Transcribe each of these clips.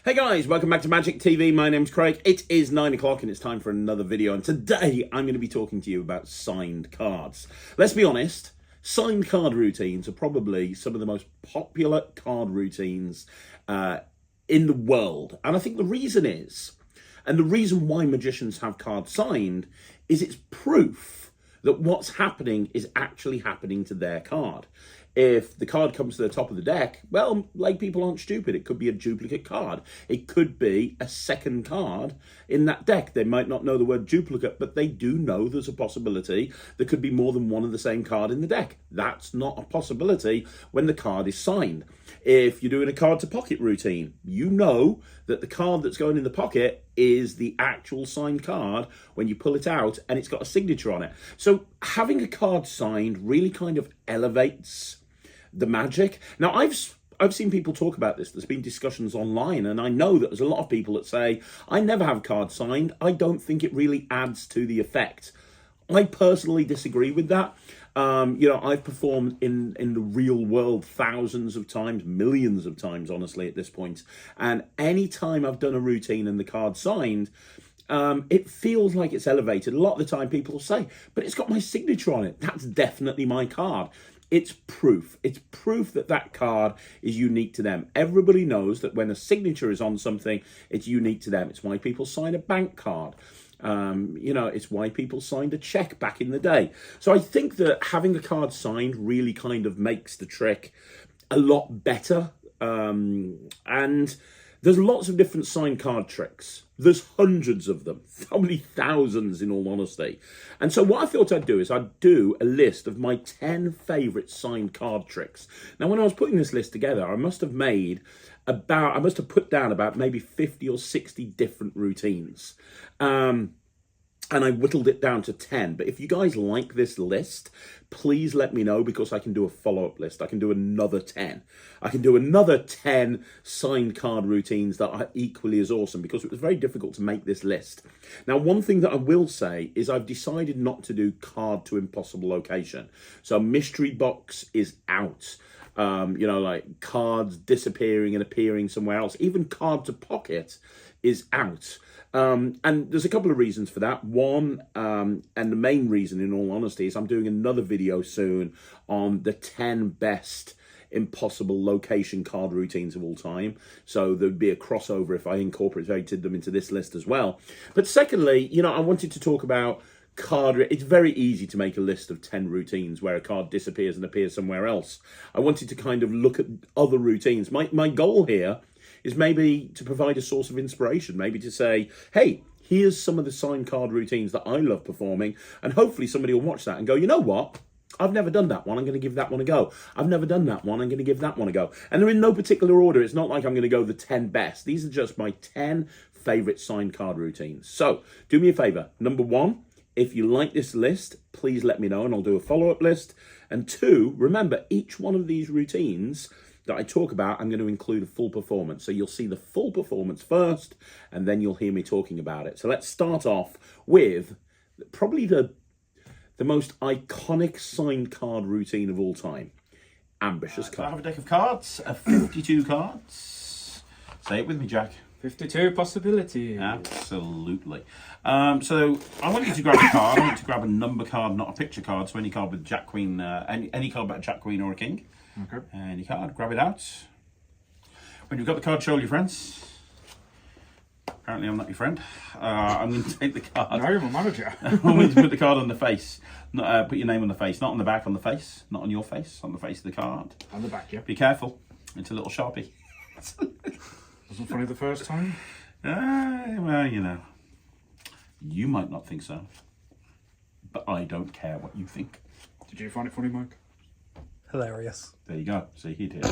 Hey guys, welcome back to Magic TV. My name's Craig. It is 9 o'clock and it's time for another video. And today I'm going to be talking to you about signed cards. Let's be honest, signed card routines are probably some of the most popular card routines in the world. And I think the reason is, and the reason why magicians have cards signed, is it's proof that what's happening is actually happening to their card. If the card comes to the top of the deck, well, like, people aren't stupid. It could be a duplicate card. It could be a second card in that deck. They might not know the word duplicate, but they do know there's a possibility there could be more than one of the same card in the deck. That's not a possibility when the card is signed. If you're doing a card to pocket routine, you know that the card that's going in the pocket is the actual signed card when you pull it out and it's got a signature on it. So having a card signed really kind of elevates the magic. Now, I've seen people talk about this. There's been discussions online, and I know that there's a lot of people that say, I never have cards signed. I don't think it really adds to the effect. I personally disagree with that. I've performed in the real world thousands of times, millions of times, honestly, at this point. And any time I've done a routine and the card signed, it feels like it's elevated. A lot of the time people will say, but it's got my signature on it. That's definitely my card. It's proof. It's proof that that card is unique to them. Everybody knows that when a signature is on something, it's unique to them. It's why people sign a bank card. It's why people signed a check back in the day. So I think that having a card signed really kind of makes the trick a lot better. And there's lots of different signed card tricks. There's hundreds of them, probably thousands in all honesty. And so what I thought I'd do is I'd do a list of my 10 favourite signed card tricks. Now, when I was putting this list together, I must have put down about maybe 50 or 60 different routines. And I whittled it down to 10. But if you guys like this list, please let me know, because I can do a follow-up list. I can do another 10. I can do another 10 signed card routines that are equally as awesome, because it was very difficult to make this list. Now, one thing that I will say is I've decided not to do card to impossible location. So mystery box is out. Like cards disappearing and appearing somewhere else. Even card to pocket is out. And there's a couple of reasons for that. One, and the main reason, in all honesty, is I'm doing another video soon on the 10 best impossible location card routines of all time. So there'd be a crossover if I incorporated them into this list as well. But secondly, I wanted to talk about it's very easy to make a list of 10 routines where a card disappears and appears somewhere else. I wanted to kind of look at other routines. My goal here is maybe to provide a source of inspiration, maybe to say, hey, here's some of the signed card routines that I love performing, and hopefully somebody will watch that and go, you know what? I've never done that one. I'm going to give that one a go. I've never done that one. I'm going to give that one a go. And they're in no particular order. It's not like I'm going to go the 10 best. These are just my 10 favourite signed card routines. So do me a favour. Number one, if you like this list, please let me know and I'll do a follow-up list. And two, remember, each one of these routines that I talk about, I'm going to include a full performance. So you'll see the full performance first, and then you'll hear me talking about it. So let's start off with probably the most iconic signed card routine of all time. Ambitious card. I have a deck of cards, 52 cards. Say it with me, Jack. 52 possibilities. Absolutely. So I want you to grab a card. I want you to grab a number card, not a picture card. So any card with Jack Queen, any card about Jack Queen or a King. Okay. Any card, grab it out. When you've got the card, show your friends. Apparently I'm not your friend. I'm going to take the card. No, you're my manager. I'm going to put the card on the face. Put your name on the face, not on the back, on the face. Not on your face, on the face of the card. On the back, yeah. Be careful. It's a little Sharpie. Wasn't funny the first time? Well, you might not think so, but I don't care what you think. Did you find it funny, Mike? Hilarious. There you go. See, he did.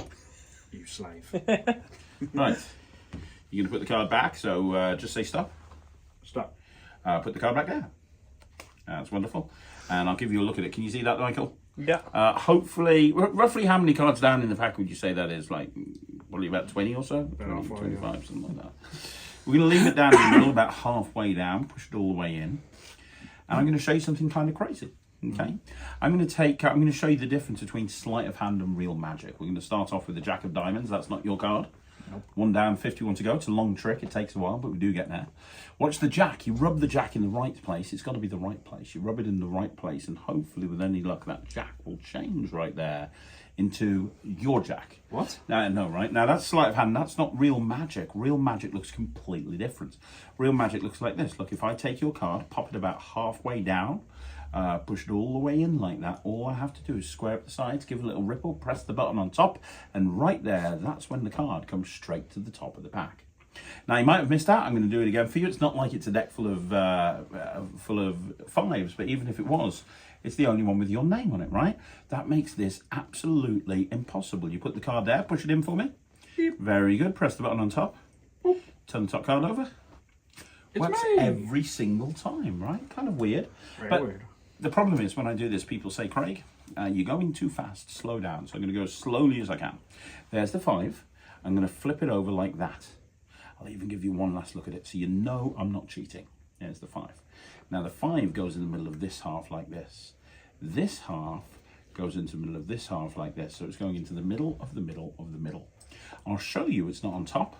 You slave. Right. You're going to put the card back, so just say stop. Stop. Put the card back there. That's wonderful. And I'll give you a look at it. Can you see that, Michael? Yeah. Hopefully, roughly how many cards down in the pack would you say that is? Like, probably about 20 or so? 20, 25, something like that. We're going to leave it down in the middle, about halfway down, push it all the way in. And I'm going to show you something kind of crazy. Okay, I'm going to show you the difference between sleight of hand and real magic. We're going to start off with the Jack of Diamonds. That's not your card. One down, 51 to go. It's a long trick. It takes a while, but we do get there. Watch the jack. You rub the jack in the right place. It's got to be the right place. You rub it in the right place, and hopefully, with any luck, that jack will change right there into your jack. What? Now, no, right? Now, that's sleight of hand. That's not real magic. Real magic looks completely different. Real magic looks like this. Look, if I take your card, pop it about halfway down, push it all the way in like that. All I have to do is square up the sides, give a little ripple, press the button on top, and right there, that's when the card comes straight to the top of the pack. Now, you might have missed out. I'm going to do it again for you. It's not like it's a deck full of fives, but even if it was, it's the only one with your name on it, right? That makes this absolutely impossible. You put the card there, push it in for me. Beep. Very good. Press the button on top. Boop. Turn the top card over. Works every single time, right? Kind of weird. Very weird. The problem is when I do this, people say, Craig, you're going too fast. Slow down. So I'm going to go as slowly as I can. There's the 5. I'm going to flip it over like that. I'll even give you one last look at it so you know I'm not cheating. There's the 5. Now the 5 goes in the middle of this half like this. This half goes into the middle of this half like this. So it's going into the middle of the middle of the middle. I'll show you it's not on top.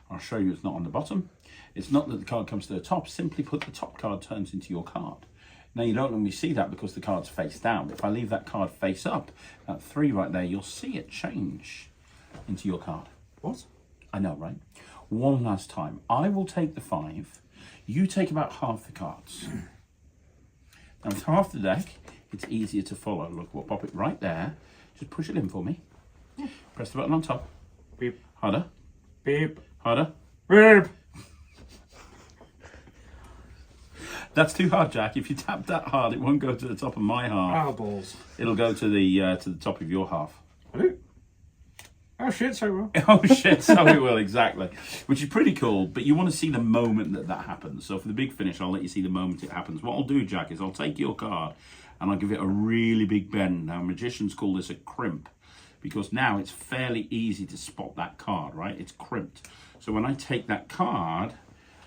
I'll show you it's not on the bottom. It's not that the card comes to the top. Simply put, the top card turns into your card. Now you don't normally see that because the card's face down. But if I leave that card face up, that 3 right there, you'll see it change into your card. What? I know, right? One last time. I will take the 5. You take about half the cards. Now with half the deck, it's easier to follow. Look, we'll pop it right there. Just push it in for me. Press the button on top. Beep. Harder. Beep. Harder. Beep. That's too hard, Jack. If you tap that hard, it won't go to the top of my half. Oh, balls. It'll go to the top of your half. Will it? Oh, shit, so well. Oh shit, so it will, exactly. Which is pretty cool, but you want to see the moment that happens. So for the big finish, I'll let you see the moment it happens. What I'll do, Jack, is I'll take your card and I'll give it a really big bend. Now, magicians call this a crimp because now it's fairly easy to spot that card, right? It's crimped. So when I take that card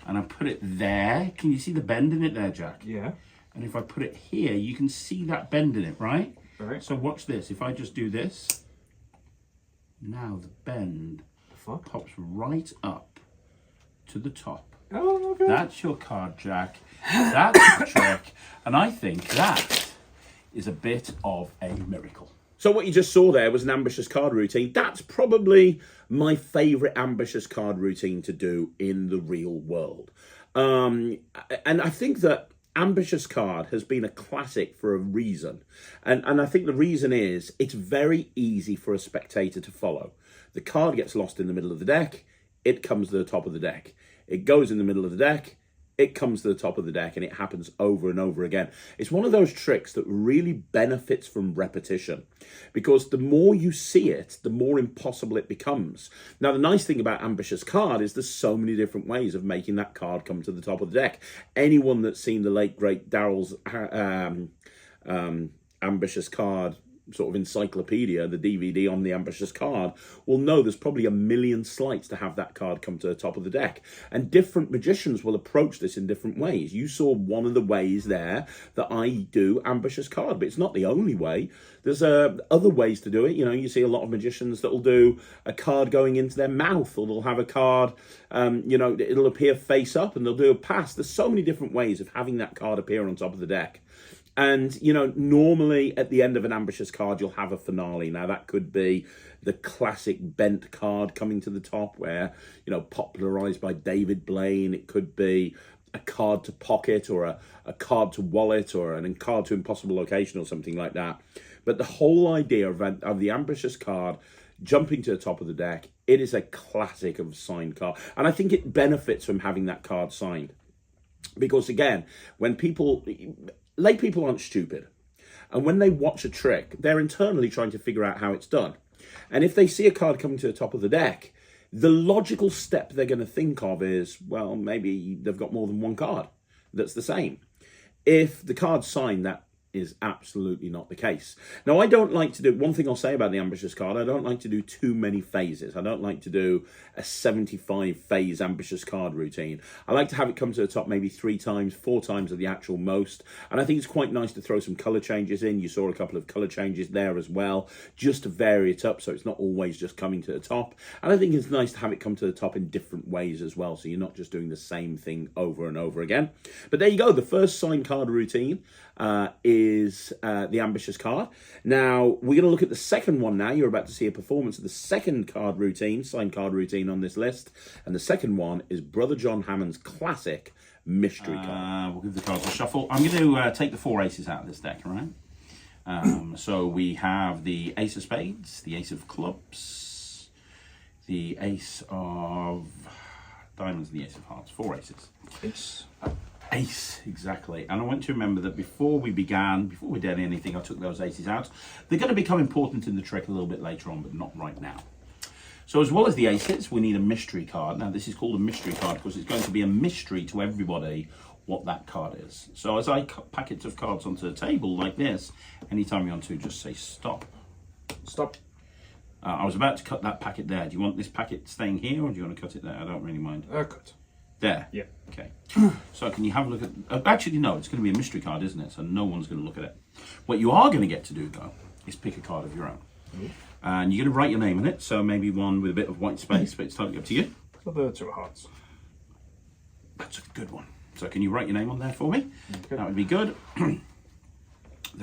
and I put it there, can you see the bend in it there, Jack? Yeah. And if I put it here, you can see that bend in it, right? Right. So watch this. If I just do this, now the bend pops right up to the top. Oh, okay. That's your card, Jack. That's the trick. And I think that is a bit of a miracle. So what you just saw there was an ambitious card routine. That's probably my favourite ambitious card routine to do in the real world. And I think that ambitious card has been a classic for a reason. And I think the reason is it's very easy for a spectator to follow. The card gets lost in the middle of the deck. It comes to the top of the deck. It goes in the middle of the deck. It comes to the top of the deck, and it happens over and over again. It's one of those tricks that really benefits from repetition, because the more you see it, the more impossible it becomes. Now, the nice thing about ambitious card is there's so many different ways of making that card come to the top of the deck. Anyone that's seen the late, great Daryl's ambitious card sort of encyclopedia, the DVD on the ambitious card, will know there's probably a million sleights to have that card come to the top of the deck. And different magicians will approach this in different ways. You saw one of the ways there that I do ambitious card, but it's not the only way. There's other ways to do it. You know, you see a lot of magicians that will do a card going into their mouth, or they'll have a card, you know, it'll appear face up and they'll do a pass. There's so many different ways of having that card appear on top of the deck. And, you know, normally at the end of an ambitious card, you'll have a finale. Now, that could be the classic bent card coming to the top where, you know, popularized by David Blaine. It could be a card to pocket, or a card to wallet, or a card to impossible location, or something like that. But the whole idea of the ambitious card jumping to the top of the deck, it is a classic of a signed card. And I think it benefits from having that card signed. Because, again, when lay people aren't stupid. And when they watch a trick, they're internally trying to figure out how it's done. And if they see a card coming to the top of the deck, the logical step they're going to think of is, well, maybe they've got more than one card that's the same. If the card's signed, that is absolutely not the case. Now, I don't like to do, one thing I'll say about the Ambitious card, I don't like to do too many phases. I don't like to do a 75 phase Ambitious card routine. I like to have it come to the top maybe 3 times, 4 times of the actual most. And I think it's quite nice to throw some colour changes in. You saw a couple of colour changes there as well, just to vary it up so it's not always just coming to the top. And I think it's nice to have it come to the top in different ways as well, so you're not just doing the same thing over and over again. But there you go, the first signed card routine is the Ambitious card. Now, we're going to look at the second one now. You're about to see a performance of the second card routine, signed card routine on this list. And the second one is Brother John Hammond's classic mystery card. We'll give the cards a shuffle. I'm going to take the 4 aces out of this deck, all right? So we have the Ace of Spades, the Ace of Clubs, the Ace of Diamonds, and the Ace of Hearts. 4 aces. Ace, exactly. And I want to remember that before we did anything, I took those aces out. They're going to become important in the trick a little bit later on, but not right now. So as well as the aces, we need a mystery card. Now, this is called a mystery card because it's going to be a mystery to everybody what that card is. So as I cut packets of cards onto the table like this, anytime you want to, just say stop. Stop. I was about to cut that packet there. Do you want this packet staying here or do you want to cut it there? I don't really mind. Cut. There? Yeah. Okay. So can you have a look at... actually, no, it's going to be a mystery card, isn't it? So no one's going to look at it. What you are going to get to do, though, is pick a card of your own. And you're going to write your name in it. So maybe one with a bit of white space, but it's totally up to you. So the 2 of Hearts. That's a good one. So can you write your name on there for me? Okay. That would be good. The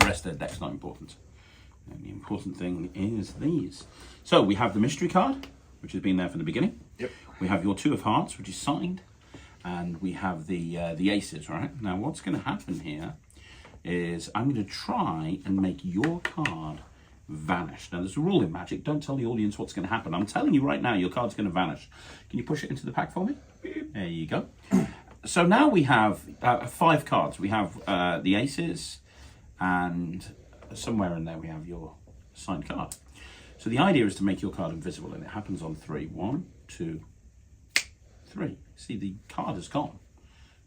rest of the deck's not important. And the important thing is these. So we have the mystery card, which has been there from the beginning. Yep. We have your 2 of Hearts, which is signed. And we have the aces, right? Now, what's going to happen here is I'm going to try and make your card vanish. Now, there's a rule in Magic. Don't tell the audience what's going to happen. I'm telling you right now, your card's going to vanish. Can you push it into the pack for me? There you go. So now we have 5 cards. We have the aces, and somewhere in there we have your signed card. So the idea is to make your card invisible, and it happens on 3. 1, 2, 3. See, the card is gone.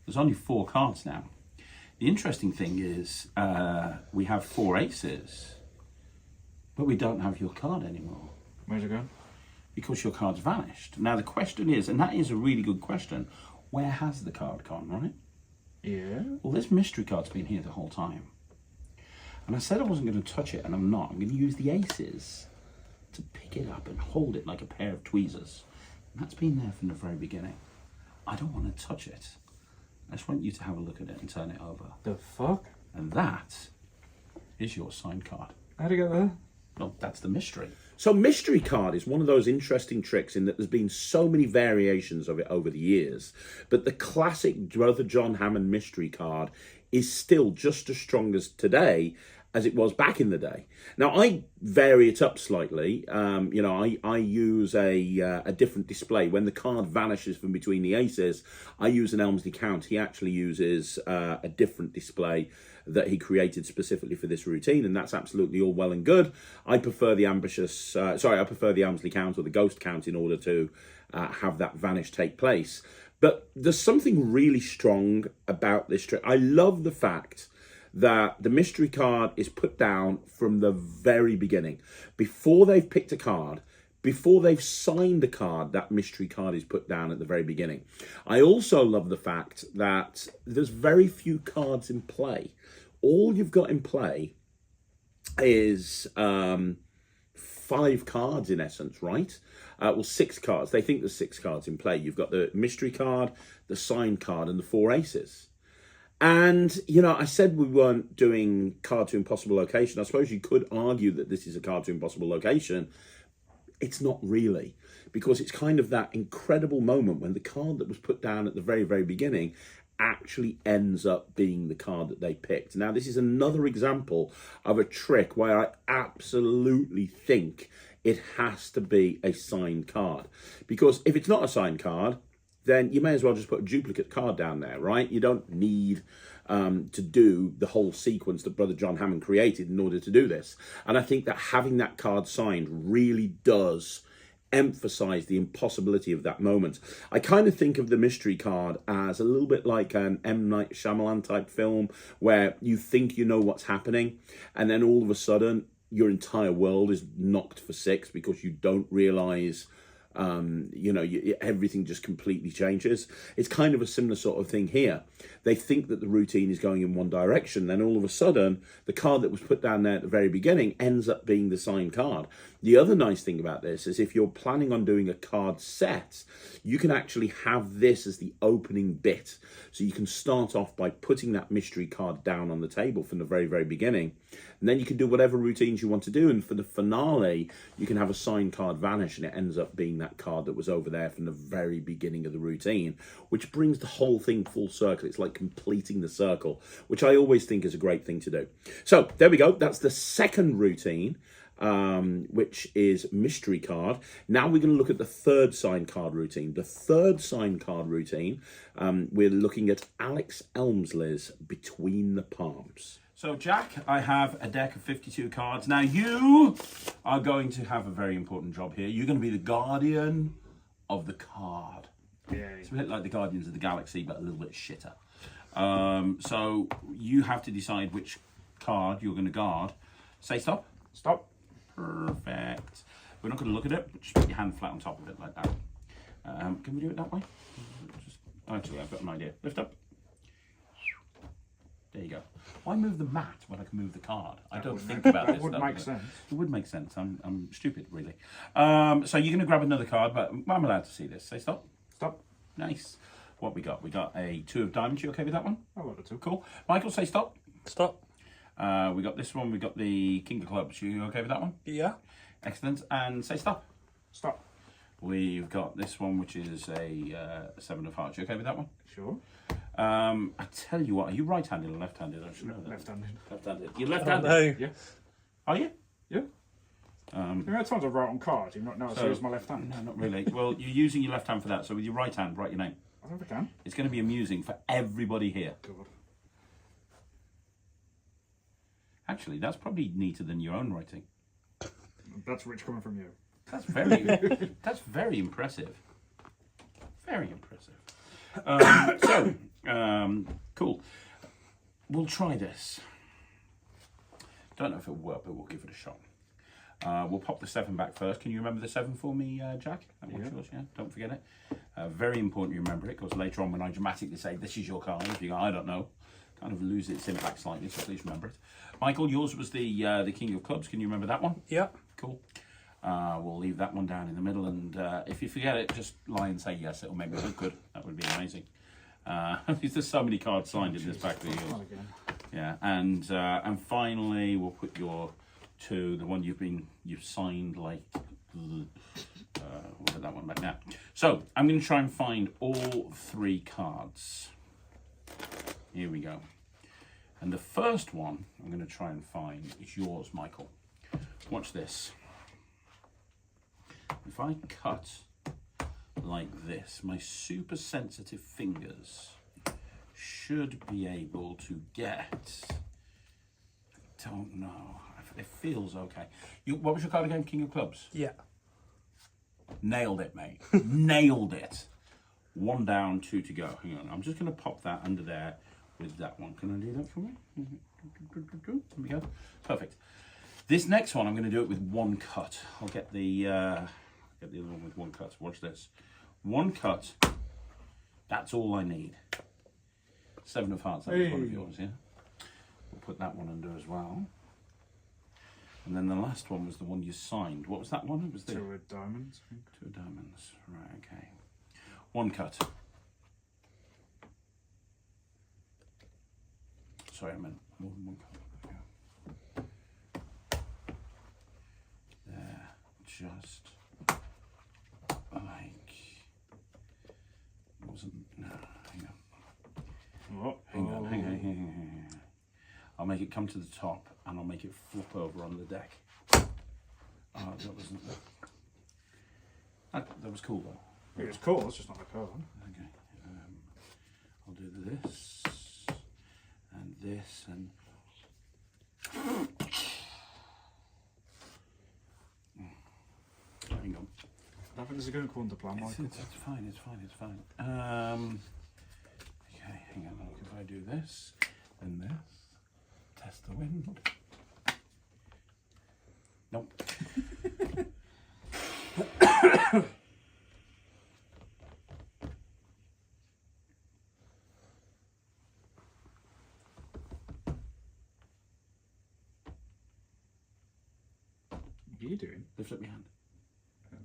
There's only 4 cards now. The interesting thing is we have 4 aces, but we don't have your card anymore. Where's it going? Because your card's vanished. Now the question is, and that is a really good question, where has the card gone, right? Yeah. Well, this mystery card's been here the whole time. And I said I wasn't going to touch it, and I'm not. I'm going to use the aces to pick it up and hold it like a pair of tweezers. And that's been there from the very beginning. I don't want to touch it. I just want you to have a look at it and turn it over. The fuck? And that is your signed card. How'd it get there? Well, that's the mystery. So mystery card is one of those interesting tricks in that there's been so many variations of it over the years, but the classic Brother John Hammond mystery card is still just as strong as today as it was back in the day. Now, I vary it up slightly. I use a different display. When the card vanishes from between the aces, I use an Elmsley Count. He actually uses a different display that he created specifically for this routine, and that's absolutely all well and good. I prefer the I prefer the Elmsley Count or the Ghost Count in order to have that vanish take place. But there's something really strong about this trick. I love the fact that the mystery card is put down from the very beginning. Before they've picked a card, before they've signed a card, that mystery card is put down at the very beginning. I also love the fact that there's very few cards in play. All you've got in play is 5 cards in essence, right? 6 cards. They think there's 6 cards in play. You've got the mystery card, the signed card, and the 4 aces. And, I said we weren't doing card to impossible location. I suppose you could argue that this is a card to impossible location. It's not really, because it's kind of that incredible moment when the card that was put down at the very, very beginning actually ends up being the card that they picked. Now, this is another example of a trick where I absolutely think it has to be a signed card. Because if it's not a signed card, then you may as well just put a duplicate card down there, right? You don't need to do the whole sequence that Brother John Hammond created in order to do this. And I think that having that card signed really does emphasize the impossibility of that moment. I kind of think of the mystery card as a little bit like an M. Night Shyamalan type film where you think you know what's happening, and then all of a sudden your entire world is knocked for six because you don't realize everything just completely changes. It's kind of a similar sort of thing here. They think that the routine is going in one direction, then all of a sudden the card that was put down there at the very beginning ends up being the signed card. The other nice thing about this is if you're planning on doing a card set, you can actually have this as the opening bit. So you can start off by putting that mystery card down on the table from the very, very beginning. And then you can do whatever routines you want to do. And for the finale, you can have a signed card vanish and it ends up being that card that was over there from the very beginning of the routine, which brings the whole thing full circle. It's like completing the circle, which I always think is a great thing to do. So there we go. That's the second routine, which is mystery card. Now we're going to look at the third signed card routine. The third signed card routine, we're looking at Alex Elmsley's Between the Palms. So, Jack, I have a deck of 52 cards. Now, you are going to have a very important job here. You're going to be the guardian of the card. Yay. It's a bit like the Guardians of the Galaxy, but a little bit shitter. So, you have to decide which card you're going to guard. Say stop. Stop. Perfect. We're not going to look at it, but just put your hand flat on top of it like that. Can we do it that way? Actually, I've got an idea. Lift up. There you go. Why move the mat when I can move the card? I don't think about this. That would make sense. It would make sense. I'm stupid, really. So you're going to grab another card, but I'm allowed to see this. Say stop. Stop. Nice. What we got? We got a 2 of diamonds. You okay with that one? I want it to. Cool. Michael, say stop. Stop. We got this one. We got the King of Clubs. You okay with that one? Yeah. Excellent. And say stop. Stop. We've got this one, which is a 7 of hearts. You okay with that one? Sure. I tell you what, are you right-handed or left-handed? I should know that. Left-handed. Left-handed. You're I don't left-handed? know. Yeah. Are you? Yeah. You know, at times I write on cards. You've not noticed So- I use my left hand. No, not really. Well, you're using your left hand for that, so with your right hand, write your name. I don't think I can. It's going to be amusing for everybody here. God. Actually, that's probably neater than your own writing. That's rich coming from you. That's very impressive. Very impressive. Cool. We'll try this. Don't know if it'll work, but we'll give it a shot. We'll pop the 7 back first. Can you remember the 7 for me, Jack? That one's yours, yeah? Don't forget it. Very important you remember it, because later on when I dramatically say, this is your card, if you go, I don't know, kind of lose its impact slightly, so please remember it. Michael, yours was the King of Clubs. Can you remember that one? Yeah. Cool. We'll leave that one down in the middle, and if you forget it, just lie and say yes. It'll make me look good. That would be amazing. There's so many cards signed in this pack for yours. Not again. Yeah, and finally we'll put your 2, the one you've signed like. We'll put that one back now. So I'm going to try and find all 3 cards. Here we go. And the first one I'm going to try and find is yours, Michael. Watch this. If I cut like this, my super sensitive fingers should be able to get, I don't know, it feels okay. What was your card again? King of Clubs? Yeah. Nailed it, mate. Nailed it. 1 down, 2 to go. Hang on, I'm just going to pop that under there with that one. Can I do that for me? There we go. Perfect. This next one, I'm going to do it with 1 cut. I'll get the other one with 1 cut. Watch this. 1 cut. That's all I need. 7 of hearts. That was one of yours, yeah? We'll put that one under as well. And then the last one was the one you signed. What was that one? It was the 2 of diamonds. 2 of diamonds. Right, okay. 1 cut. Sorry, I meant more than 1 cut. There. Just like. Wasn't. No, hang on. Oh, Hang on. Hang on. I'll make it come to the top and I'll make it flop over on the deck. Oh, that wasn't. That was cool though. It was cool, it's just not a card. Okay. I'll do this and this and. Hang on. I think this is going according to plan, Michael. It's fine. Okay, hang on. If I do this, then this, test the wind. Nope. What are you doing? Lift up your hand. Okay.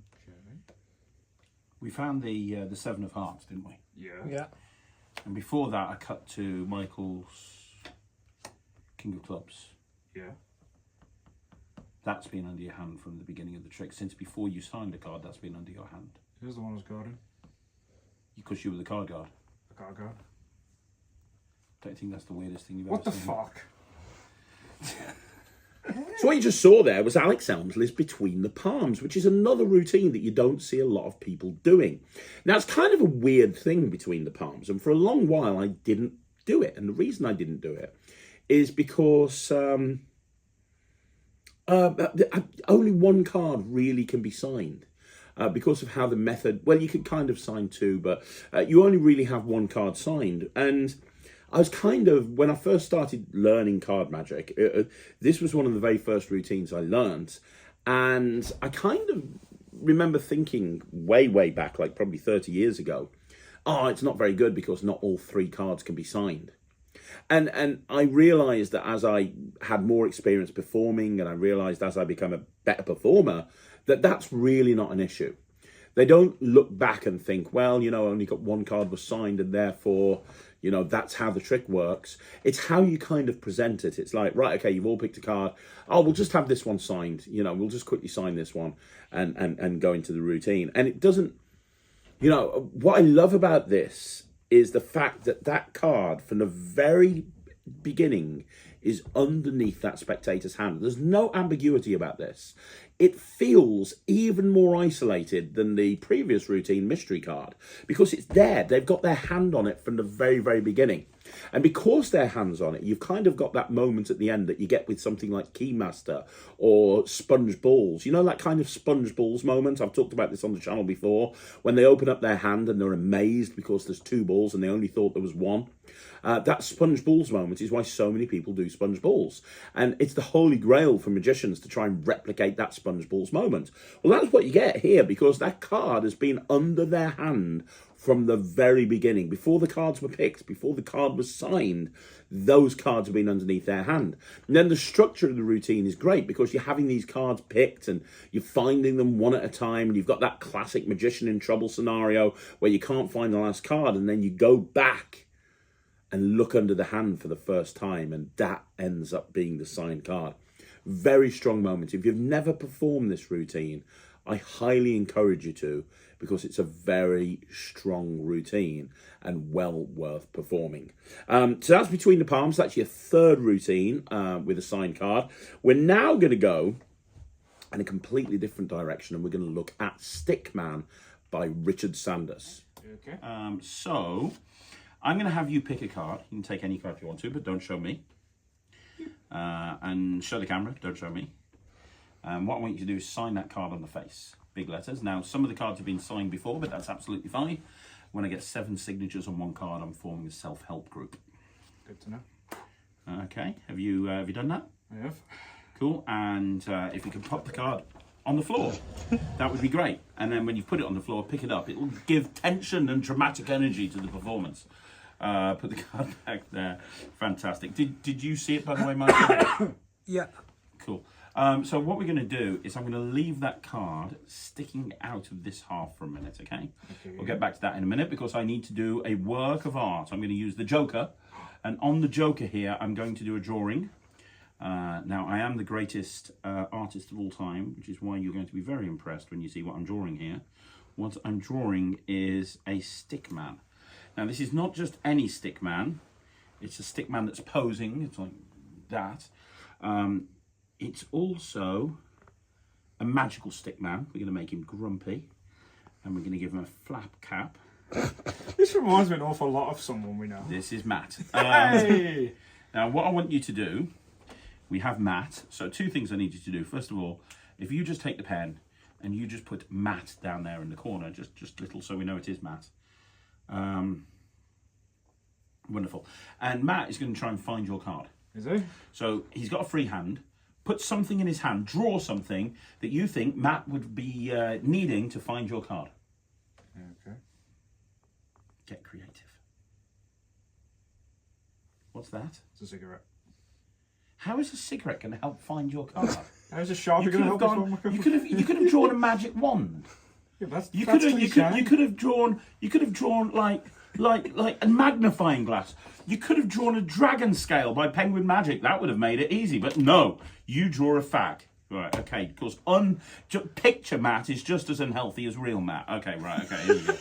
We found the Seven of Hearts, didn't we? Yeah. Yeah. And before that, I cut to Michael's King of Clubs. Yeah. That's been under your hand from the beginning of the trick. Since before you signed a card, that's been under your hand. Here's the one I was guarding. Because you were the card guard. The card guard. Don't you think that's the weirdest thing you've What ever the seen? fuck? So what you just saw there was Alex Elmsley's Between the Palms, which is another routine that you don't see a lot of people doing. Now, it's kind of a weird thing, Between the Palms, and for a long while I didn't do it. And the reason I didn't do it is because only one card really can be signed. Because of how the method, well, you could kind of sign two, but you only really have one card signed. And I was kind of, when I first started learning card magic, this was one of the very first routines I learned. And I kind of remember thinking way back, like probably 30 years ago, oh, it's not very good because not all three cards can be signed. And I realised that as I had more experience performing, and I realised as I become a better performer, that that's really not an issue. They don't look back and think, well, you know, only got one card was signed and therefore, you know, that's how the trick works. It's how you kind of present it. It's like, right, okay, you've all picked a card. Oh, we'll just have this one signed. You know, we'll just quickly sign this one and go into the routine. And it doesn't, you know, what I love about this is the fact that that card from the very beginning is underneath that spectator's hand. There's no ambiguity about this. It feels even more isolated than the previous routine mystery card because it's there. They've got their hand on it from the very beginning. And because their hand's on it, you've kind of got that moment at the end that you get with something like Keymaster or Sponge Balls. You know, that kind of Sponge Balls moment? I've talked about this on the channel before, when they open up their hand and they're amazed because there's two balls and they only thought there was one. That Sponge Balls moment is why so many people do Sponge Balls. And it's the holy grail for magicians to try and replicate that Sponge Balls moment. Well, that's what you get here because that card has been under their hand from the very beginning. Before the cards were picked, before the card was signed, those cards have been underneath their hand. And then the structure of the routine is great because you're having these cards picked and you're finding them one at a time. And you've got that classic magician in trouble scenario where you can't find the last card and then you go back and look under the hand for the first time, and that ends up being the signed card. Very strong moment. If you've never performed this routine, I highly encourage you to, because it's a very strong routine and well worth performing. So that's Between the Palms. That's your third routine with a signed card. We're now going to go in a completely different direction, and we're going to look at Stickman by Richard Sanders. Okay. So I'm going to have you pick a card. You can take any card you want to, but don't show me. And show the camera, don't show me. What I want you to do is sign that card on the face. Big letters. Now, some of the cards have been signed before, but that's absolutely fine. When I get 7 signatures on one card, I'm forming a self-help group. Good to know. Okay, have you done that? I have. Cool, and if you can pop the card on the floor, that would be great. And then when you put it on the floor, pick it up. It will give tension and dramatic energy to the performance. Put the card back there. Fantastic. Did you see it, by the way, Michael? Yeah. Cool. So what we're going to do is I'm going to leave that card sticking out of this half for a minute, okay? We'll get back to that in a minute because I need to do a work of art. I'm going to use the Joker. And on the Joker here, I'm going to do a drawing. Now, I am the greatest artist of all time, which is why you're going to be very impressed when you see what I'm drawing here. What I'm drawing is a Stickman. Now, this is not just any Stickman. It's a Stickman that's posing. It's like that. It's also a magical Stickman. We're going to make him grumpy. And we're going to give him a flap cap. This reminds me an awful lot of someone we know. This is Matt. Hey! Now, what I want you to do, we have Matt. So 2 things I need you to do. First of all, if you just take the pen and you just put Matt down there in the corner, just little, so we know it is Matt. Wonderful. And Matt is going to try and find your card. Is he? So he's got a free hand. Put something in his hand, draw something that you think Matt would be needing to find your card. Okay. Get creative. What's that? It's a cigarette. How is a cigarette going to help find your card? How's a sharpie going to help me find my you could have drawn a magic wand. Yeah, that's You could have drawn like a magnifying glass. You could have drawn a dragon scale by Penguin Magic. That would have made it easy. But no, you draw a fag. Right, okay, because picture Matt is just as unhealthy as real Matt. Okay, right, okay, here we go.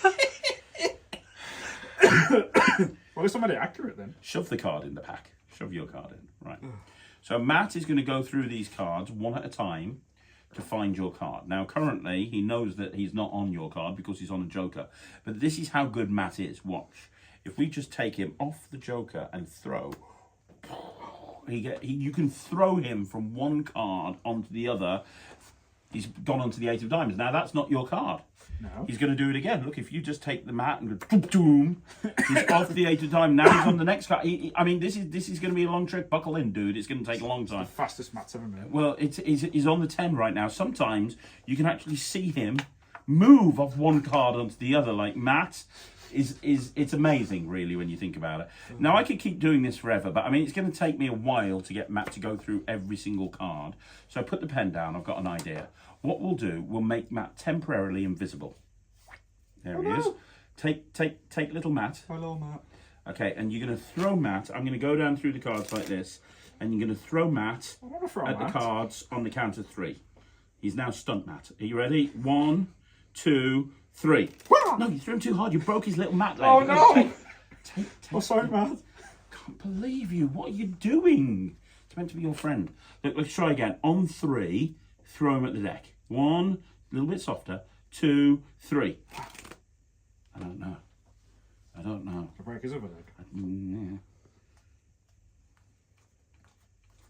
Well, it's somebody accurate then. Shove the card in the pack. Shove your card in. Right. So Matt is going to go through these cards one at a time to find your card. Now, currently, he knows that he's not on your card because he's on a joker. But this is how good Matt is. Watch. If we just take him off the joker and throw, you can throw him from one card onto the other. He's gone onto the 8 of diamonds. Now, that's not your card. No. He's going to do it again. Look, if you just take the Matt and go, boom, he's off the 8 of diamonds. Now he's on the next card. I mean, this is going to be a long trick. Buckle in, dude. It's going to take a long time. The fastest Matt's ever made. Well, he's on the 10 right now. Sometimes you can actually see him move off one card onto the other. Like Matt it's amazing, really, when you think about it. Now, I could keep doing this forever, but I mean, it's going to take me a while to get Matt to go through every single card. So I put the pen down. I've got an idea. What we'll do, we'll make Matt temporarily invisible. There he is. Take little Matt. Hello, Matt. Okay, and you're going to throw Matt. I'm going to go down through the cards like this, and you're going to throw Matt at the cards on the count of 3. He's now stunt Matt. Are you ready? 1, 2, 3. No, you threw him too hard. You broke his little Matt leg. Oh, no! Take. Oh, sorry, Matt. Can't believe you. What are you doing? It's meant to be your friend. Look, let's try again. On 3, throw him at the deck. 1, a little bit softer. 2, 3. I don't know. To break his other leg. Yeah.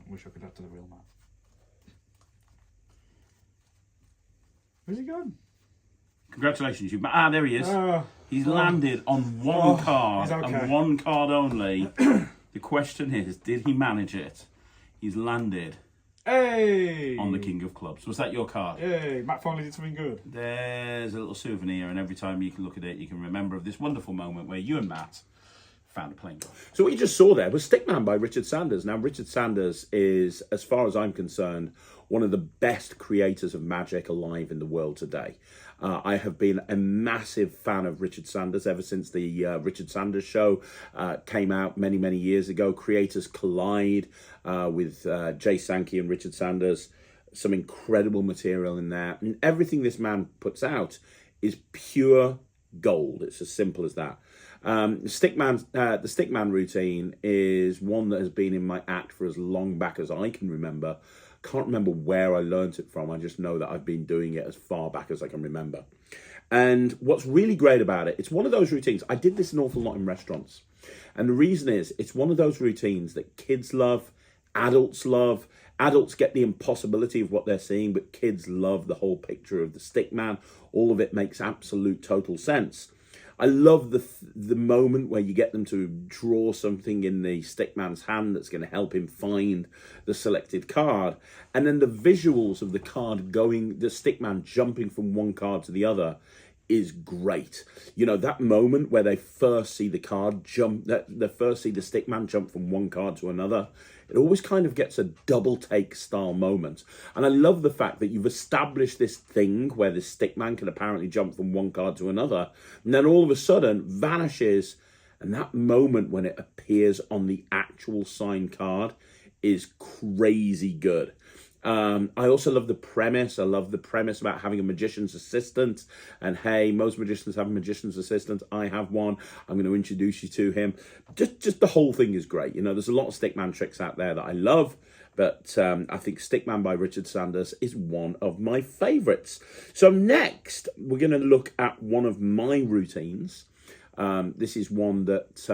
I wish I could add to the real Matt. Where's he gone? Congratulations, you. There he is. He's landed on one Oh, card he's okay. and one card only. The question is, did he manage it? He's landed Hey! on the King of Clubs. Was that your card? Hey, Matt finally did something good. There's a little souvenir, and every time you can look at it, you can remember of this wonderful moment where you and Matt found a playing card. So what you just saw there was Stickman by Richard Sanders. Now, Richard Sanders is, as far as I'm concerned, one of the best creators of magic alive in the world today. I have been a massive fan of Richard Sanders ever since the Richard Sanders Show came out many, many years ago. Creators Collide with Jay Sankey and Richard Sanders. Some incredible material in there. And everything this man puts out is pure gold. It's as simple as that. The Stickman routine is one that has been in my act for as long back as I can remember. Can't remember where I learnt it from. I just know that I've been doing it as far back as I can remember. And what's really great about it, it's one of those routines. I did this an awful lot in restaurants. And the reason is, it's one of those routines that kids love, adults love. Adults get the impossibility of what they're seeing, but kids love the whole picture of the Stickman. All of it makes absolute total sense. I love the moment where you get them to draw something in the Stickman's hand that's going to help him find the selected card. And then the visuals of the card the Stickman jumping from one card to the other is great. You know, that moment where they first see the card they first see the Stickman jump from one card to another, it always kind of gets a double take style moment. And I love the fact that you've established this thing where the Stickman can apparently jump from one card to another, and then all of a sudden vanishes, and that moment when it appears on the actual signed card is crazy good. I also love the premise. I love the premise about having a magician's assistant. And hey, most magicians have a magician's assistant. I have one. I'm going to introduce you to him. Just the whole thing is great. You know, there's a lot of Stickman tricks out there that I love. But I think Stickman by Richard Sanders is one of my favourites. So next, we're going to look at one of my routines. This is one that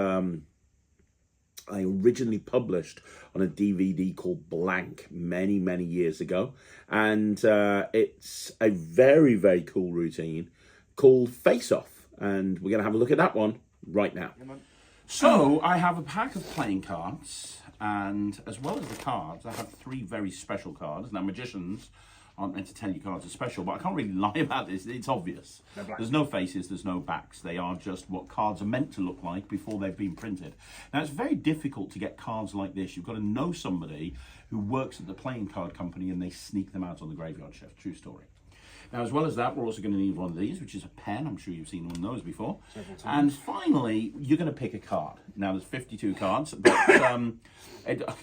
I originally published on a DVD called Blank many, many years ago. And it's a very, very cool routine called Face Off. And we're going to have a look at that one right now. So I have a pack of playing cards, and as well as the cards, I have 3 very special cards. Now, magicians aren't meant to tell you cards are special, but I can't really lie about this. It's obvious. There's no faces, there's no backs. They are just what cards are meant to look like before they've been printed. Now, it's very difficult to get cards like this. You've got to know somebody who works at the playing card company and they sneak them out on the graveyard shift. True story. Now, as well as that, we're also going to need one of these, which is a pen. I'm sure you've seen one of those before. And finally, you're going to pick a card. Now, there's 52 cards, but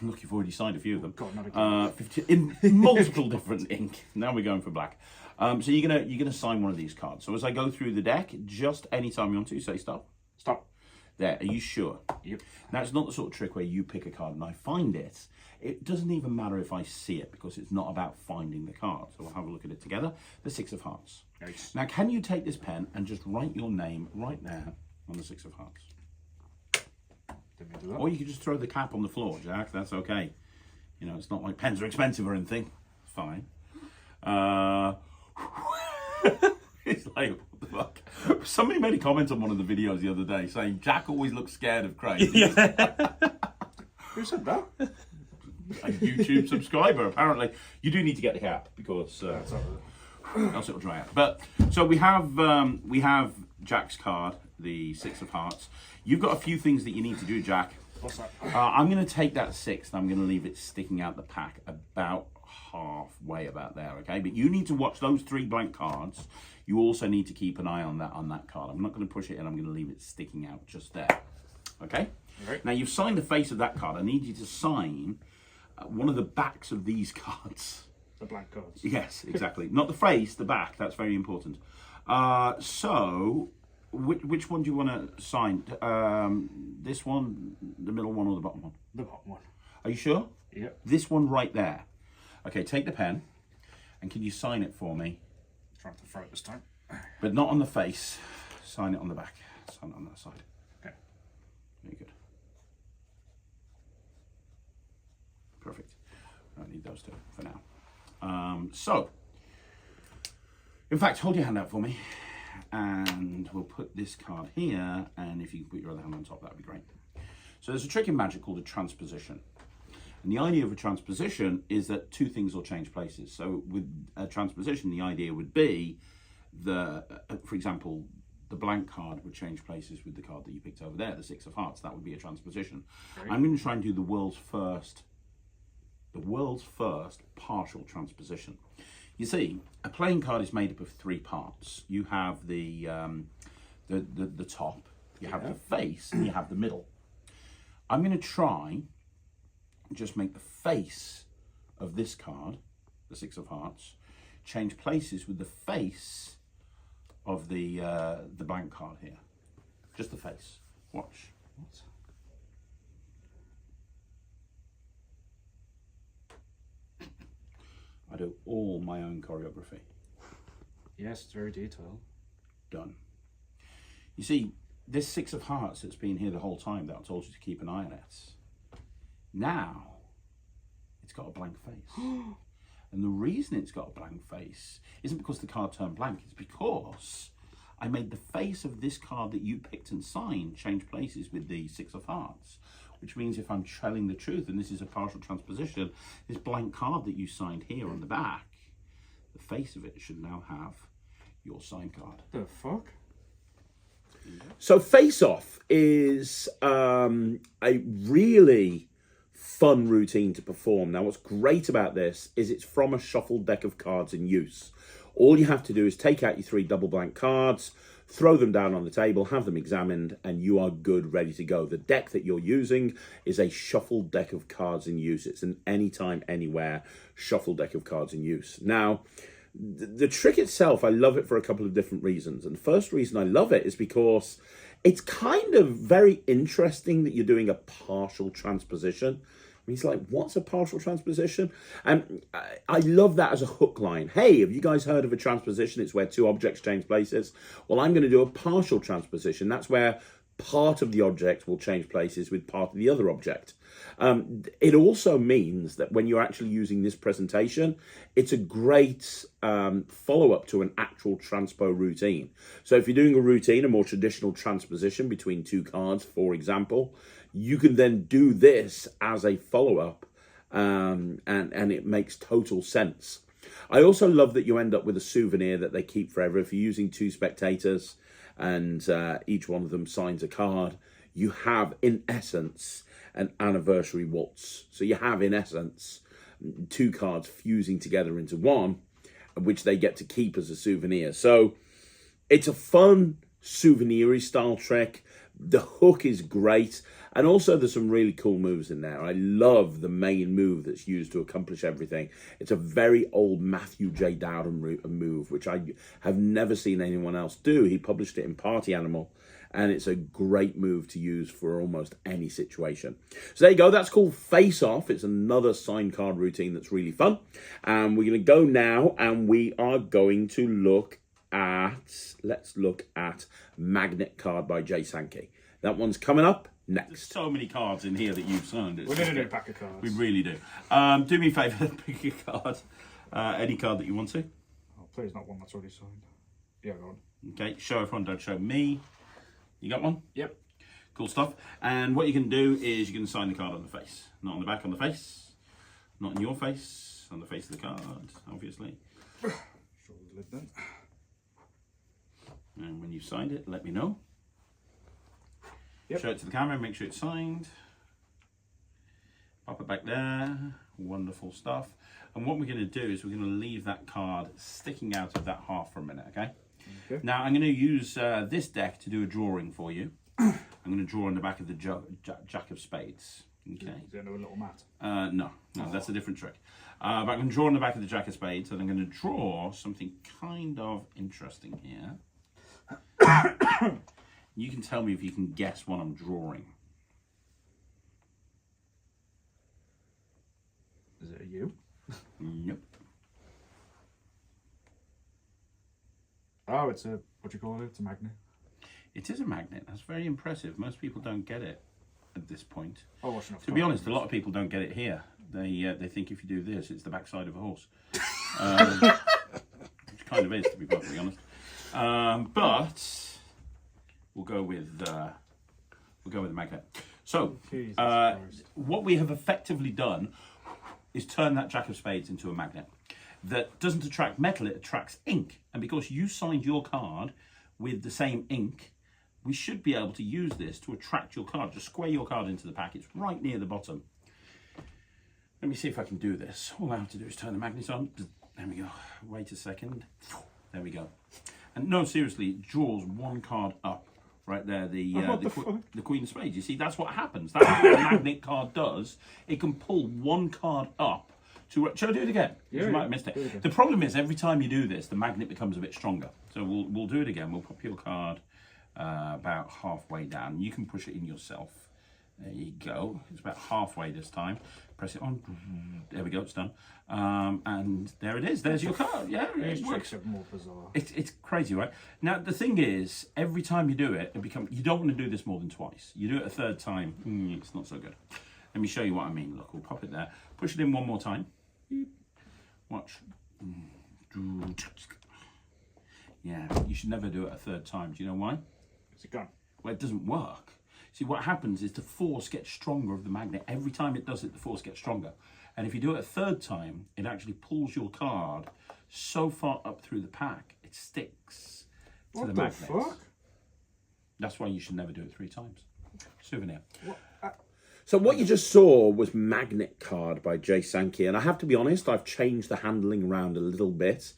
look, you've already signed a few of them. God, not again. 50, in multiple different ink. Now we're going for black. So you're gonna sign one of these cards. So as I go through the deck, just anytime you want to, say stop. Stop. There, are you sure? Yep. Now, it's not the sort of trick where you pick a card and I find it. It doesn't even matter if I see it, because it's not about finding the card. So we'll have a look at it together. The 6 of Hearts. Nice. Now, can you take this pen and just write your name right there on the 6 of Hearts? Didn't mean to do that. Or you could just throw the cap on the floor, Jack. That's okay. You know, it's not like pens are expensive or anything. Fine. It's like, what the fuck? Somebody made a comment on one of the videos the other day saying Jack always looks scared of Craig. Who said that? A YouTube subscriber, apparently. You do need to get the cap because else it'll dry out. But so we have Jack's card, the 6 of Hearts. You've got a few things that you need to do, Jack. What's that? I'm going to take that 6 and I'm going to leave it sticking out the pack about halfway about there, okay? But you need to watch those 3 blank cards. You also need to keep an eye on that card. I'm not going to push it in. I'm going to leave it sticking out just there, okay? Okay. Now, you've signed the face of that card. I need you to sign one of the backs of these cards. The blank cards. Yes, exactly. Not the face, the back. That's very important. So, which one do you want to sign? This one, the middle one, or the bottom one? The bottom one. Are you sure? Yep. This one right there. Okay, take the pen, and can you sign it for me? Trying to throw it this time. But not on the face. Sign it on the back. Sign it on that side. Okay. Very good. Perfect. I don't need those 2 for now. So, in fact, hold your hand out for me, and we'll put this card here, and if you can put your other hand on top, that would be great. So there's a trick in magic called a transposition. And the idea of a transposition is that 2 things will change places. So with a transposition, the idea would be for example, the blank card would change places with the card that you picked over there, the 6 of Hearts. That would be a transposition. Great. I'm going to try and do the world's first partial transposition. You see, a playing card is made up of 3 parts. You have the top, you have the face, and you have the middle. I'm going to try and just make the face of this card, the 6 of Hearts, change places with the face of the blank card here. Just the face. Watch. What? I do all my own choreography. Yes, it's very detailed. Done. You see, this 6 of Hearts that's been here the whole time that I told you to keep an eye on it, now it's got a blank face. And the reason it's got a blank face isn't because the card turned blank, it's because I made the face of this card that you picked and signed change places with the 6 of Hearts. Which means if I'm telling the truth, and this is a partial transposition, this blank card that you signed here on the back, the face of it should now have your signed card. The fuck? So Face Off is a really fun routine to perform. Now, what's great about this is it's from a shuffled deck of cards in use. All you have to do is take out your 3 double blank cards, throw them down on the table, have them examined, and you are good, ready to go. The deck that you're using is a shuffled deck of cards in use. It's an anytime, anywhere shuffled deck of cards in use. Now, the trick itself, I love it for a couple of different reasons. And the first reason I love it is because it's kind of very interesting that you're doing a partial transposition. I mean, it's like, what's a partial transposition? And I love that as a hook line. Hey, have you guys heard of a transposition? It's where 2 objects change places. Well, I'm going to do a partial transposition. That's where part of the object will change places with part of the other object. It also means that when you're actually using this presentation, it's a great follow-up to an actual transpo routine. So if you're doing a routine, a more traditional transposition between two cards, for example, you can then do this as a follow-up, and it makes total sense. I also love that you end up with a souvenir that they keep forever. If you're using two spectators and each one of them signs a card, you have, in essence, an anniversary waltz. So you have, in essence, two cards fusing together into one, which they get to keep as a souvenir. So it's a fun souvenir-y style trick. The hook is great. And also there's some really cool moves in there. I love the main move that's used to accomplish everything. It's a very old Matthew J. Dowden move, which I have never seen anyone else do. He published it in Party Animal, and it's a great move to use for almost any situation. So there you go. That's called Face Off. It's another signed card routine that's really fun. And we're going to go now, and we are going to look at, let's look at Magnet Card by Jay Sankey. That one's coming up next. There's so many cards in here that you've signed. We're going to do a pack of cards. We really do. Do me a favour, pick a card. Any card that you want to. Oh, please not one that's already signed. Yeah, go on. Okay, show everyone, don't show me. You got one? Yep. Cool stuff. And what you can do is you can sign the card on the face. Not on the back, on the face. Not on your face, on the face of the card, obviously. Shoulder lid then. And when you've signed it, let me know. Yep. Show it to the camera, make sure it's signed. Pop it back there. Wonderful stuff. And what we're going to do is we're going to leave that card sticking out of that half for a minute, okay? Okay. Now I'm going to use this deck to do a drawing for you. I'm going to draw on the back of the Jack of Spades. Okay. Is there no little mat? No, that's a different trick. But I'm going to draw on the back of the Jack of Spades, and I'm going to draw something kind of interesting here. You can tell me if you can guess what I'm drawing. Is it a U? Nope. Oh, it's a, what do you call it? It's a magnet. It is a magnet. That's very impressive. Most people don't get it at this point. Oh, watch enough. To be honest, a lot of people don't get it here. They think if you do this, it's the backside of a horse. Which kind of is, to be perfectly honest. But we'll go with the magnet. So what we have effectively done is turn that Jack of Spades into a magnet that doesn't attract metal, it attracts ink. And because you signed your card with the same ink, we should be able to use this to attract your card. Just square your card into the pack. It's right near the bottom. Let me see if I can do this. All I have to do is turn the magnet on. There we go. Wait a second. There we go. And no, seriously, it draws one card up. Right there, the Queen of Spades. You see, that's what happens. That's what the magnet card does. It can pull one card up to... Shall I do it again? Yeah, you might have missed it. The problem is, every time you do this, the magnet becomes a bit stronger. So we'll do it again. We'll pop your card about halfway down. You can push it in yourself. There you go. It's about halfway this time. Press it on. There we go. It's done. And there it is. There's your card. Yeah, it works. More bizarre. It's crazy, right? Now the thing is, every time you do it, you don't want to do this more than twice. You do it a third time, it's not so good. Let me show you what I mean. Look, we'll pop it there. Push it in one more time. Watch. Yeah, you should never do it a third time. Do you know why? It's a gun. Well, it doesn't work. See, what happens is the force gets stronger of the magnet. Every time it does it, the force gets stronger. And if you do it a third time, it actually pulls your card so far up through the pack, it sticks to the magnet. What the fuck? That's why you should never do it 3 times. Souvenir. So what you just saw was Magnet Card by Jay Sankey, and I have to be honest, I've changed the handling around a little bit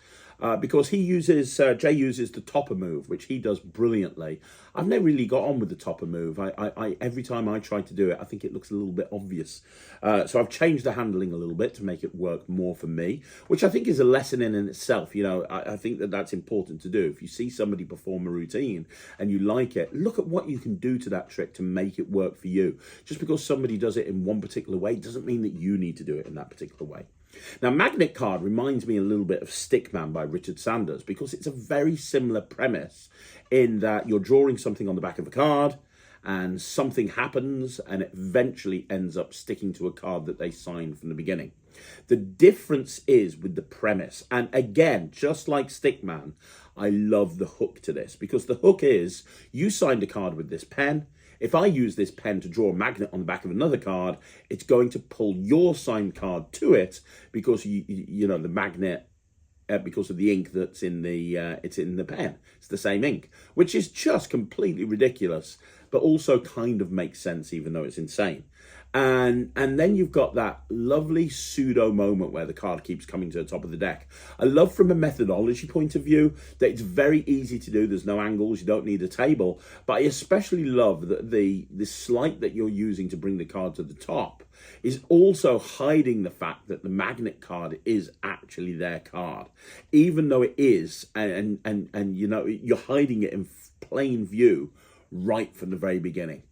because Jay uses the topper move, which he does brilliantly. I've never really got on with the topper move. I every time I try to do it, I think it looks a little bit obvious. So I've changed the handling a little bit to make it work more for me, which I think is a lesson in itself. You know, I think that's important to do. If you see somebody perform a routine and you like it, look at what you can do to that trick to make it work for you. Just because somebody does it in one particular way doesn't mean that you need to do it in that particular way. Now, Magnet Card reminds me a little bit of Stickman by Richard Sanders because it's a very similar premise in that you're drawing something on the back of a card and something happens and it eventually ends up sticking to a card that they signed from the beginning. The difference is with the premise. And again, just like Stickman, I love the hook to this, because the hook is you signed a card with this pen. If I use this pen to draw a magnet on the back of another card, it's going to pull your signed card to it because you know the magnet, because of the ink that's in the it's in the pen. It's the same ink, which is just completely ridiculous, but also kind of makes sense even though it's insane. And then you've got that lovely pseudo moment where the card keeps coming to the top of the deck. I love from a methodology point of view that it's very easy to do. There's no angles, you don't need a table. But I especially love that the sleight that you're using to bring the card to the top is also hiding the fact that the magnet card is actually their card. Even though it is, and you know, you're hiding it in plain view right from the very beginning.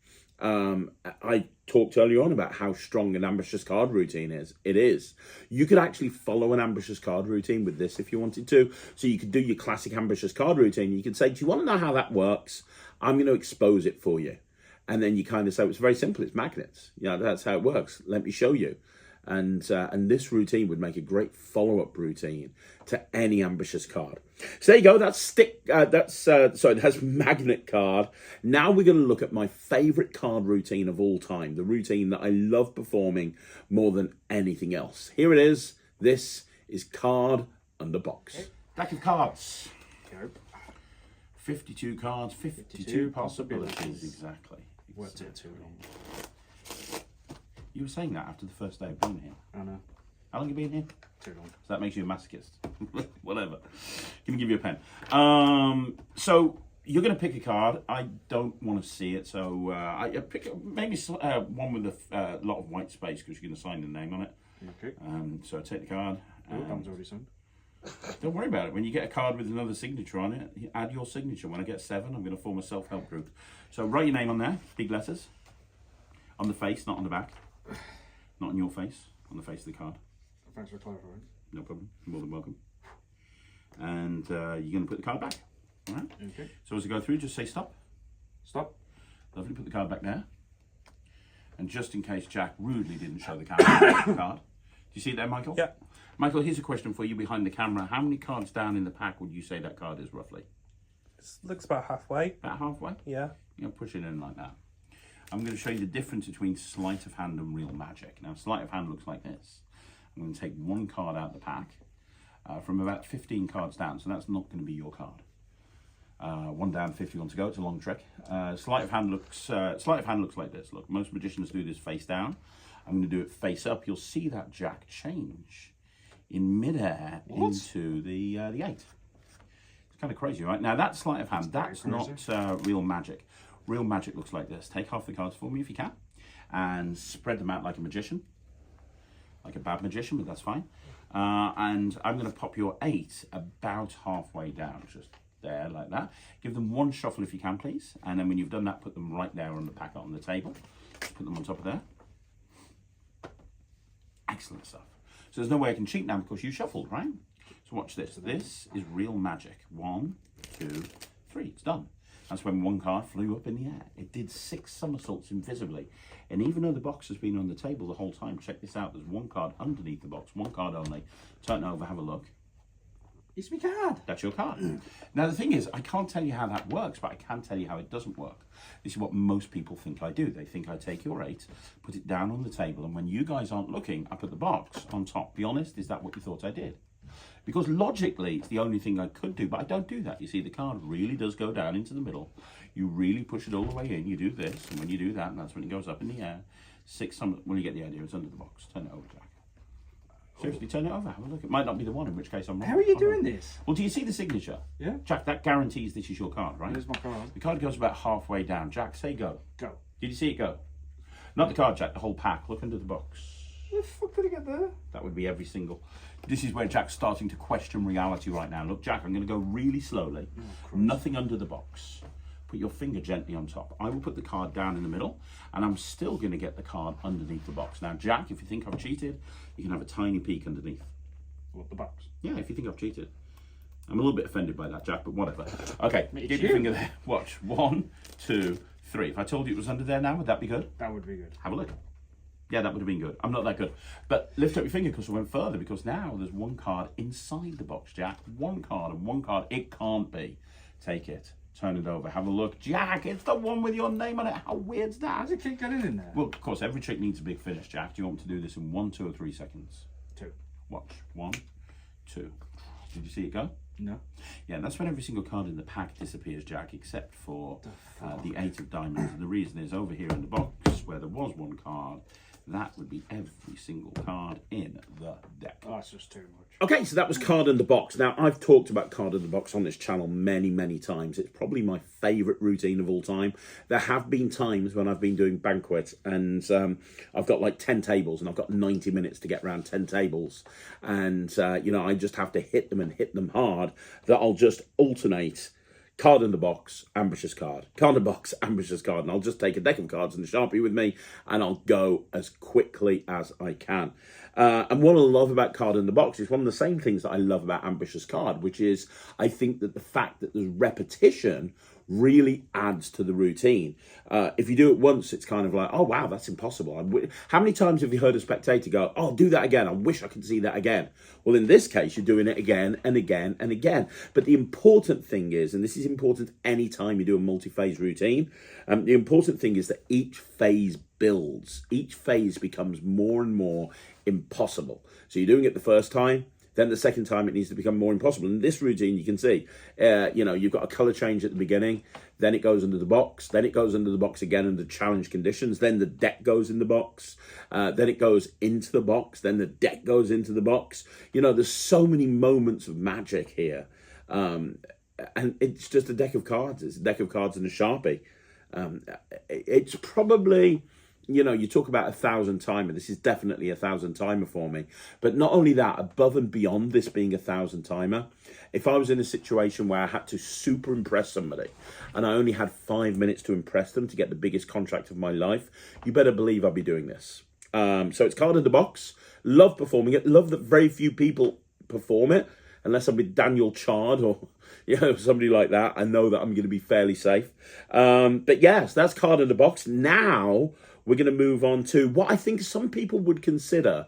I talked earlier on about how strong an ambitious card routine is. It is. You could actually follow an ambitious card routine with this if you wanted to. So you could do your classic ambitious card routine. You could say, do you want to know how that works? I'm going to expose it for you. And then you kind of say, it's very simple. It's magnets. You know, that's how it works. Let me show you. And this routine would make a great follow-up routine to any ambitious card. So there you go. That's that's magnet card. Now we're going to look at my favorite card routine of all time, the routine that I love performing more than anything else. Here it is. This is card under box. Deck of cards. Go. 52 cards, 52 possibilities. Exactly. Worked it too long. You were saying that after the first day of being here. I know. How long have you been here? Too long. So that makes you a masochist. Whatever. Can give you a pen. So you're going to pick a card. I don't want to see it, so I pick maybe one with a lot of white space because you're going to sign the name on it. Okay. So I take the card. Oh, that one's already signed. Don't worry about it. When you get a card with another signature on it, add your signature. When I get 7, I'm going to form a self-help group. So write your name on there, big letters, on the face, not on the back. Not on your face, on the face of the card. Thanks for clarifying. No problem. You're more than welcome. And you're going to put the card back. All right? Okay. So as I go through, just say stop. Stop. Lovely. Put the card back there. And just in case Jack rudely didn't show the card. Do you see it there, Michael? Yeah. Michael, here's a question for you behind the camera. How many cards down in the pack would you say that card is roughly? It looks about halfway. About halfway? Yeah. You know, push it in like that. I'm going to show you the difference between sleight of hand and real magic. Now, sleight of hand looks like this. I'm going to take one card out of the pack from about 15 cards down, so that's not going to be your card. One down, 51 to go. It's a long trick. Sleight of hand looks like this. Look, most magicians do this face down. I'm going to do it face up. You'll see that Jack change in midair into the 8. It's kind of crazy, right? Now, that's sleight of hand. That's not real magic. Real magic looks like this. Take half the cards for me if you can, and spread them out like a magician, like a bad magician, but that's fine. And I'm going to pop your 8 about halfway down, just there like that. Give them one shuffle if you can, please. And then when you've done that, put them right there on the packet on the table. Put them on top of there. Excellent stuff. So there's no way I can cheat now because you shuffled, right? So watch this. This is real magic. 1, 2, 3. It's done. That's when one card flew up in the air. It did 6 somersaults invisibly. And even though the box has been on the table the whole time, check this out. There's one card underneath the box, one card only. Turn it over, have a look. It's my card. That's your card. Now, the thing is, I can't tell you how that works, but I can tell you how it doesn't work. This is what most people think I do. They think I take your 8, put it down on the table, and when you guys aren't looking, I put the box on top. Be honest, is that what you thought I did? Because logically, it's the only thing I could do, but I don't do that. You see, the card really does go down into the middle. You really push it all the way in. You do this, and when you do that, and that's when it goes up in the air. 6 summers, when you get the idea, it's under the box. Turn it over, Jack. Seriously, turn it over. Have a look. It might not be the one, in which case I'm wrong. How are you doing this? Well, do you see the signature? Yeah. Jack, that guarantees this is your card, right? Here's my card. The card goes about halfway down. Jack, say go. Go. Did you see it go? Not the card, Jack, the whole pack. Look under the box. How the fuck did it get there? That would be every single. This is where Jack's starting to question reality right now. Look, Jack, I'm going to go really slowly. Nothing under the box. Put your finger gently on top. I will put the card down in the middle, and I'm still going to get the card underneath the box. Now, Jack, if you think I've cheated, you can have a tiny peek underneath. What, the box? Yeah, if you think I've cheated. I'm a little bit offended by that, Jack, but whatever. Okay, It's get you. your finger there. Watch. 1, 2, 3. If I told you it was under there now, would that be good? That would be good. Have a look. Yeah, that would have been good. I'm not that good. But lift up your finger because I went further, because now there's 1 card inside the box, Jack. 1 card and 1 card. It can't be. Take it. Turn it over. Have a look. Jack, it's the one with your name on it. How weird's that? How does it keep getting in there? Well, of course, every trick needs a big finish, Jack. Do you want me to do this in 1, 2 or 3 seconds? 2. Watch. 1, 2. Did you see it go? No. Yeah, that's when every single card in the pack disappears, Jack, except for the 8 of diamonds. And the reason is over here in the box, where there was 1 card, that would be every single card in the deck. Oh, that's just too much. Okay, so that was Card in the Box. Now, I've talked about Card in the Box on this channel many, many times. It's probably my favourite routine of all time. There have been times when I've been doing banquet and I've got like 10 tables and I've got 90 minutes to get around 10 tables. And, you know, I just have to hit them and hit them hard, that I'll just alternate card in the box, ambitious card, card in the box, ambitious card. And I'll just take a deck of cards and a Sharpie with me and I'll go as quickly as I can. And what I love about card in the box is one of the same things that I love about ambitious card, which is I think that the fact that there's repetition really adds to the routine. If you do it once, it's kind of like, oh, wow, that's impossible. How many times have you heard a spectator go, oh, do that again. I wish I could see that again. Well, in this case, you're doing it again and again and again. But the important thing is, and this is important any time you do a multi-phase routine, the important thing is that each phase builds. Each phase becomes more and more impossible. So you're doing it the first time, then the second time it needs to become more impossible. In this routine, you can see, you know, you've got a colour change at the beginning, then it goes under the box, then it goes under the box again under challenge conditions, then the deck goes in the box, then it goes into the box, then the deck goes into the box. You know, there's so many moments of magic here. And it's just a deck of cards. It's a deck of cards and a Sharpie. It's probably... You know, you talk about 1,000 timer. This is definitely a 1,000 timer for me. But not only that, above and beyond this being a 1,000 timer, if I was in a situation where I had to super impress somebody and I only had 5 minutes to impress them to get the biggest contract of my life, you better believe I'll be doing this. So it's card in the box. Love performing it. Love that very few people perform it, unless I'm with Daniel Chard or, you know, somebody like that. I know that I'm going to be fairly safe. But yes, that's card in the box. Now we're going to move on to what I think some people would consider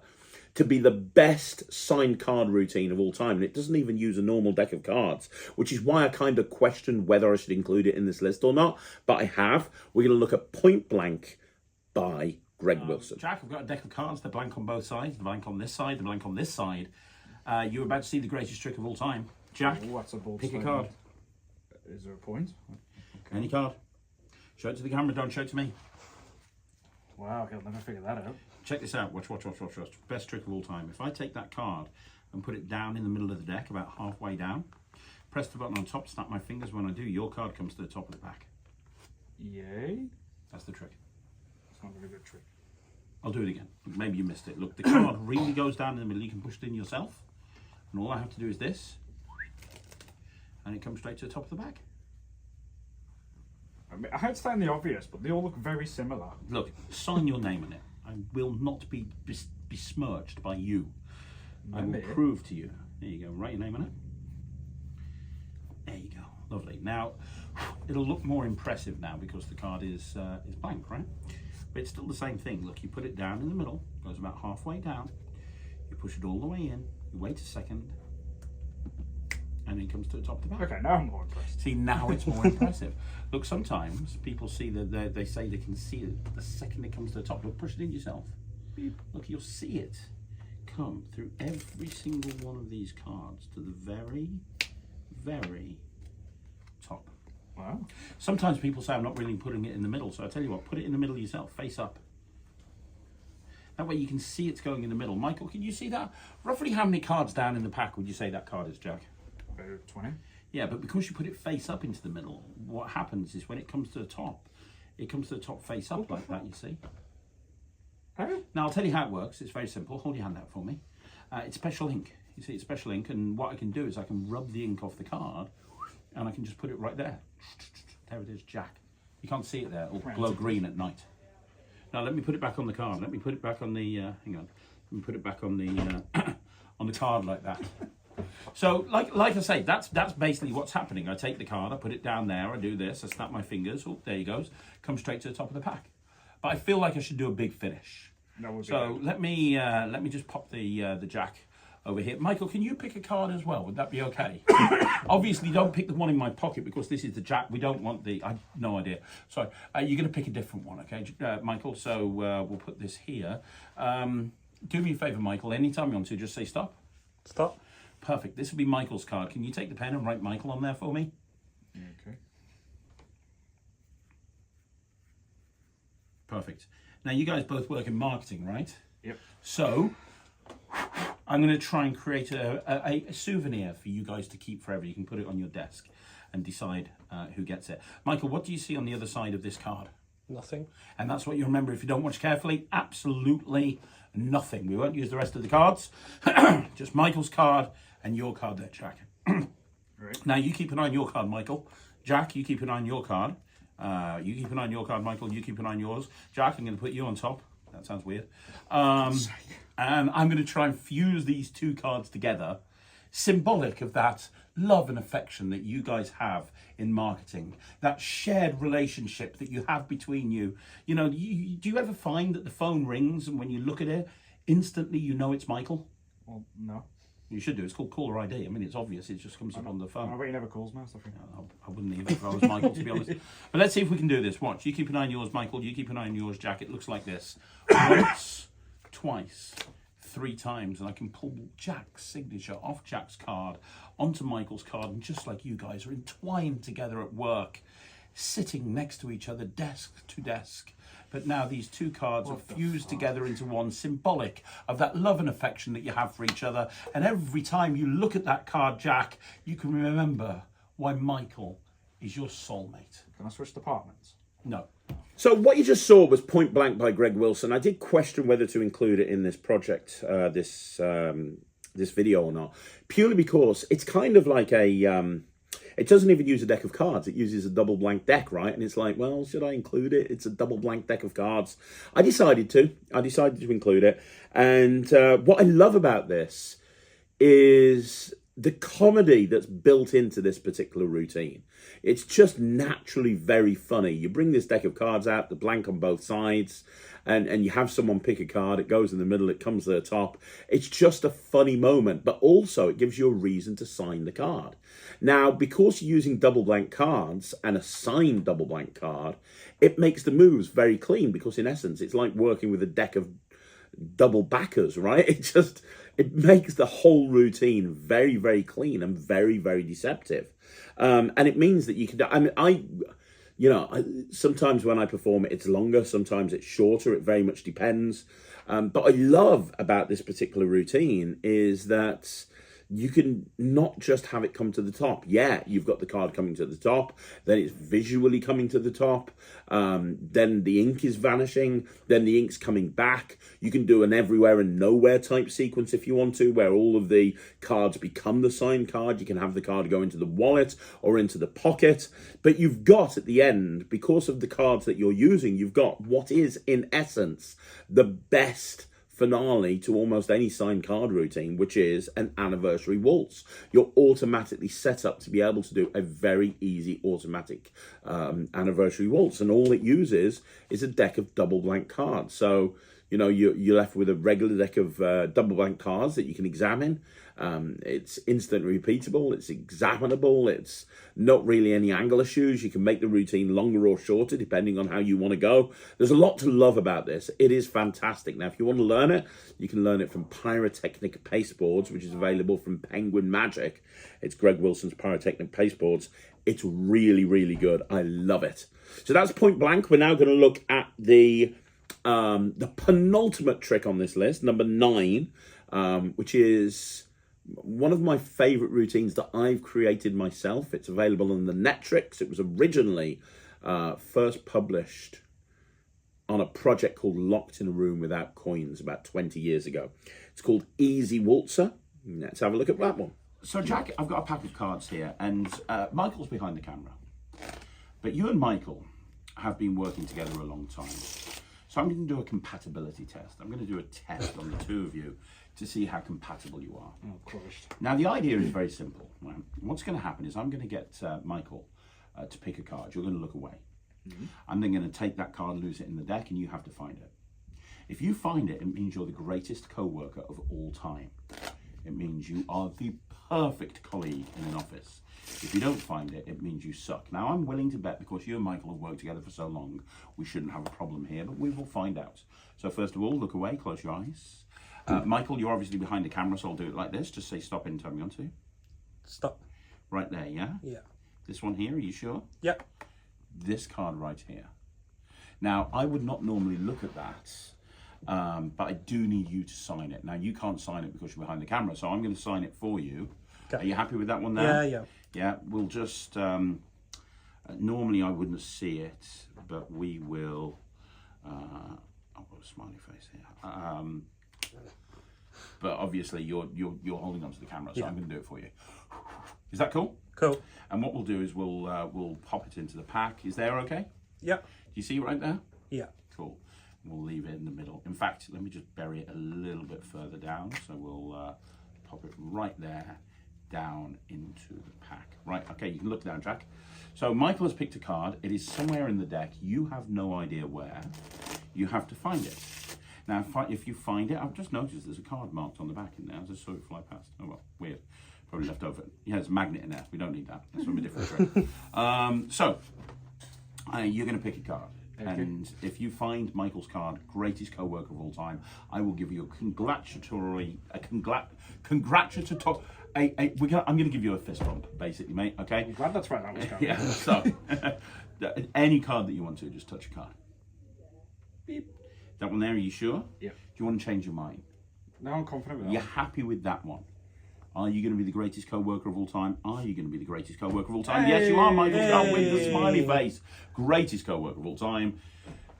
to be the best signed card routine of all time. And it doesn't even use a normal deck of cards, which is why I kind of questioned whether I should include it in this list or not. But I have. We're going to look at Point Blank by Greg Wilson. Jack, I've got a deck of cards. They're blank on both sides. The blank on this side, the blank on this side. You're about to see the greatest trick of all time. Jack, What's a bold pick a statement? card. Is there a point? Okay. Any card. Show it to the camera, don't show it to me. Wow, I'll never figure that out. Check this out. Watch. Best trick of all time. If I take that card and put it down in the middle of the deck, about halfway down, press the button on top, snap my fingers. When I do, your card comes to the top of the pack. Yay. That's the trick. It's not a very good trick. I'll do it again. Maybe you missed it. Look, the card really goes down in the middle. You can push it in yourself. And all I have to do is this. And it comes straight to the top of the bag. I mean, I had to stand the obvious, but they all look very similar. Look, sign your name on it. I will not be besmirched by you. I will prove to you. There you go. Write your name on it. There you go. Lovely. Now, it'll look more impressive now because the card is blank, right? But it's still the same thing. Look, you put it down in the middle. Goes about halfway down. You push it all the way in. You wait a second. And it comes to the top of the bag. Okay, now I'm more impressed. See, now it's more impressive. Look, sometimes people see that they say they can see it the second it comes to the top. Look, push it in yourself. Beep. Look, you'll see it come through every single one of these cards to the very, very top. Wow. Sometimes people say I'm not really putting it in the middle, so I tell you what, put it in the middle yourself, face up. That way you can see it's going in the middle. Michael, can you see that? Roughly how many cards down in the pack would you say that card is, Jack? About 20. Yeah, but because you put it face up into the middle, what happens is when it comes to the top, it comes to the top face up like that, you see. How? Now, I'll tell you how it works. It's very simple. Hold your hand out for me. It's special ink. You see, it's special ink, and what I can do is I can rub the ink off the card, and I can just put it right there. There it is, Jack. You can't see it there. It'll glow green at night. Now, let me put it back on the card. Let me put it back on the, hang on. Let me put it back on the, on the card like that. So, like I say, that's basically what's happening. I take the card, I put it down there, I do this, I snap my fingers. Oh, there he goes. Comes straight to the top of the pack. But I feel like I should do a big finish. So let me just pop the jack over here. Michael, can you pick a card as well? Would that be okay? Obviously, don't pick the one in my pocket because this is the jack. We don't want the... I have no idea. Sorry. You're going to pick a different one, okay, Michael? So we'll put this here. Do me a favour, Michael. Anytime you want to, just say stop. Stop. Perfect. This will be Michael's card. Can you take the pen and write Michael on there for me? Okay. Perfect. Now, you guys both work in marketing, right? Yep. So... I'm going to try and create a souvenir for you guys to keep forever. You can put it on your desk and decide who gets it. Michael, what do you see on the other side of this card? Nothing. And that's what you remember if you don't watch carefully. Absolutely nothing. We won't use the rest of the cards. Just Michael's card and your card there, Jack. Right. Now, you keep an eye on your card, Michael. Jack, you keep an eye on your card. You keep an eye on your card, Michael. You keep an eye on yours. Jack, I'm going to put you on top. That sounds weird. And I'm going to try and fuse these two cards together, symbolic of that love and affection that you guys have in marketing, that shared relationship that you have between you. You know, do you ever find that the phone rings and when you look at it, instantly you know it's Michael? Well, no. You should do. It's called caller ID. I mean, it's obvious. It just comes up on the phone. I bet he never calls now. I wouldn't either if I was Michael, to be honest. But let's see if we can do this. Watch. You keep an eye on yours, Michael. You keep an eye on yours, Jack. It looks like this. Once, twice, 3 times, and I can pull Jack's signature off Jack's card onto Michael's card, and just like you guys are entwined together at work, sitting next to each other, desk to desk. But now these two cards are fused together into one, symbolic of that love and affection that you have for each other. And every time you look at that card, Jack, you can remember why Michael is your soulmate. Can I switch departments? No. So what you just saw was Point Blank by Greg Wilson. I did question whether to include it in this project, this video or not, purely because it's kind of like a... it doesn't even use a deck of cards. It uses a double blank deck, right? And it's like, well, should I include it? It's a double blank deck of cards. I decided to include it. And what I love about this is the comedy that's built into this particular routine. It's just naturally very funny. You bring this deck of cards out, the blank on both sides, and you have someone pick a card. It goes in the middle, it comes to the top. It's just a funny moment, but also it gives you a reason to sign the card. Now, because you're using double blank cards and a signed double blank card, it makes the moves very clean, because in essence, it's like working with a deck of double backers, right? It makes the whole routine very, very clean and very, very deceptive. And it means that you can, sometimes when I perform it, it's longer, sometimes it's shorter, it very much depends. But I love about this particular routine is that you can not just have it come to the top. Yeah, you've got the card coming to the top, then it's visually coming to the top, then the ink is vanishing, then the ink's coming back. You can do an everywhere and nowhere type sequence if you want to, where all of the cards become the signed card. You can have the card go into the wallet or into the pocket. But you've got at the end, because of the cards that you're using, you've got what is in essence the best finale to almost any signed card routine, which is an anniversary waltz. You're automatically set up to be able to do a very easy automatic anniversary waltz, and all it uses is a deck of double blank cards. So you're left with a regular deck of double blank cards that you can examine. It's instantly repeatable, it's examinable, it's not really any angle issues. You can make the routine longer or shorter depending on how you want to go. There's a lot to love about this. It is fantastic. Now, if you want to learn it, you can learn it from Pyrotechnic Pasteboards, which is available from Penguin Magic. It's Greg Wilson's Pyrotechnic Pasteboards. It's really, really good. I love it. So that's Point Blank. We're now going to look at the penultimate trick on this list, number 9, which is one of my favorite routines that I've created myself. It's available on the Netrix. It was originally first published on a project called Locked in a Room Without Coins about 20 years ago. It's called Easy Waltzer. Let's have a look at that one. So, Jack, I've got a pack of cards here, and Michael's behind the camera. But you and Michael have been working together a long time. So I'm going to do a compatibility test. I'm going to do a test on the two of you to see how compatible you are. Oh, Christ. Now, the idea is very simple. Right? What's going to happen is I'm going to get Michael to pick a card. You're going to look away. I'm then going to take that card, lose it in the deck, and you have to find it. If you find it, it means you're the greatest co-worker of all time. It means you are the perfect colleague in an office. If you don't find it, it means you suck. Now, I'm willing to bet, because you and Michael have worked together for so long, we shouldn't have a problem here, but we will find out. So first of all, look away, close your eyes. Michael, you're obviously behind the camera, so I'll do it like this. Just say stop anytime you want to. Stop. Right there, yeah? Yeah. This one here, are you sure? Yep. This card right here. Now, I would not normally look at that, but I do need you to sign it. Now, you can't sign it because you're behind the camera, so I'm going to sign it for you. Okay. Are you happy with that one there? Yeah. Yeah, we'll just, normally I wouldn't see it, but we will, I'll put a smiley face here. But obviously you're holding onto the camera, so I'm going to do it for you. Is that cool? Cool. And what we'll do is we'll pop it into the pack. Is there okay? Yep. Do you see it right there? Yeah. Cool. We'll leave it in the middle. In fact, let me just bury it a little bit further down. So we'll pop it right there, down into the pack. Right, okay, you can look down, Jack. So Michael has picked a card. It is somewhere in the deck. You have no idea where. You have to find it. Now, if you find it, I've just noticed there's a card marked on the back in there. I just saw it fly past. Oh, well, weird. Probably left over. Yeah, there's a magnet in there. We don't need that. That's from a different trick. So, you're going to pick a card. Okay. And if you find Michael's card, greatest co-worker of all time, I will give you a congratulatory, I'm going to give you a fist bump, basically, mate, okay? I'm glad that's where that was going. Yeah, so, any card that you want to, just touch a card. Beep. That one there, are you sure? Yeah. Do you want to change your mind? No, I'm confident with that. You're happy with that one? Are you going to be the greatest co-worker of all time? Are you going to be the greatest co-worker of all time? Hey, yes, you are, Michael Scott, with the smiley face. Greatest co-worker of all time.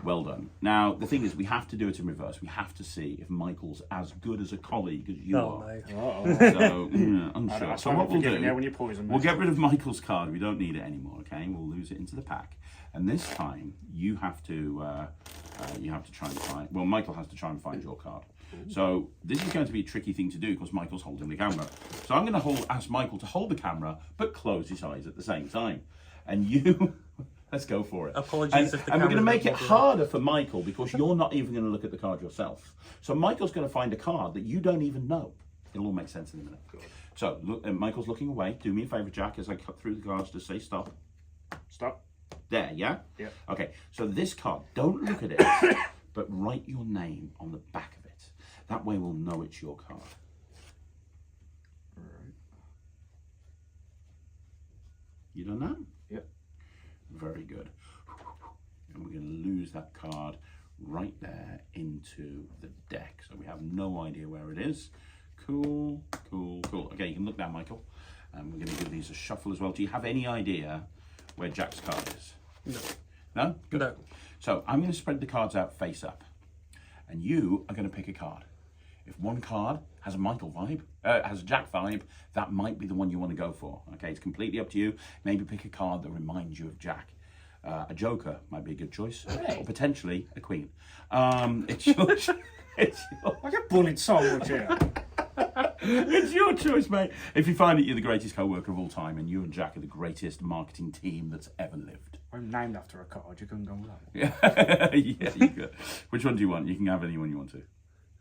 Well done. Now, the thing is, we have to do it in reverse. We have to see if Michael's as good as a colleague as you are. No. So, unsure. So what we'll do, when you poison we'll get rid of Michael's card. We don't need it anymore, okay? We'll lose it into the pack. And this time, you have to try and find, well, Michael has to try and find your card. So this is going to be a tricky thing to do because Michael's holding the camera. So I'm going to ask Michael to hold the camera, but close his eyes at the same time. And you, let's go for it. Apologies and, if the and we're going to make it not harder for Michael because you're not even going to look at the card yourself. So Michael's going to find a card that you don't even know. It'll all make sense in a minute. Good. So look, Michael's looking away. Do me a favour, Jack, as I cut through the cards to say stop. Stop. There, yeah? Yeah. Okay, so this card, don't look at it, but write your name on the back of it. That way we'll know it's your card. Right. You done that? Yep. Very good. And we're going to lose that card right there into the deck. So we have no idea where it is. Cool, cool, cool. Okay, you can look down, Michael. And we're going to give these a shuffle as well. Do you have any idea where Jack's card is? No. No? Good. No. So I'm going to spread the cards out face up. And you are going to pick a card. If one card has a Michael vibe, has a Jack vibe, that might be the one you want to go for. Okay, it's completely up to you. Maybe pick a card that reminds you of Jack. A Joker might be a good choice, or potentially a Queen. It's your Like a bullet sandwich here. It's your choice, mate. If you find that you're the greatest co-worker of all time and you and Jack are the greatest marketing team that's ever lived. I'm named after a card. You couldn't go with that. Yeah, you could. Which one do you want? You can have anyone you want to.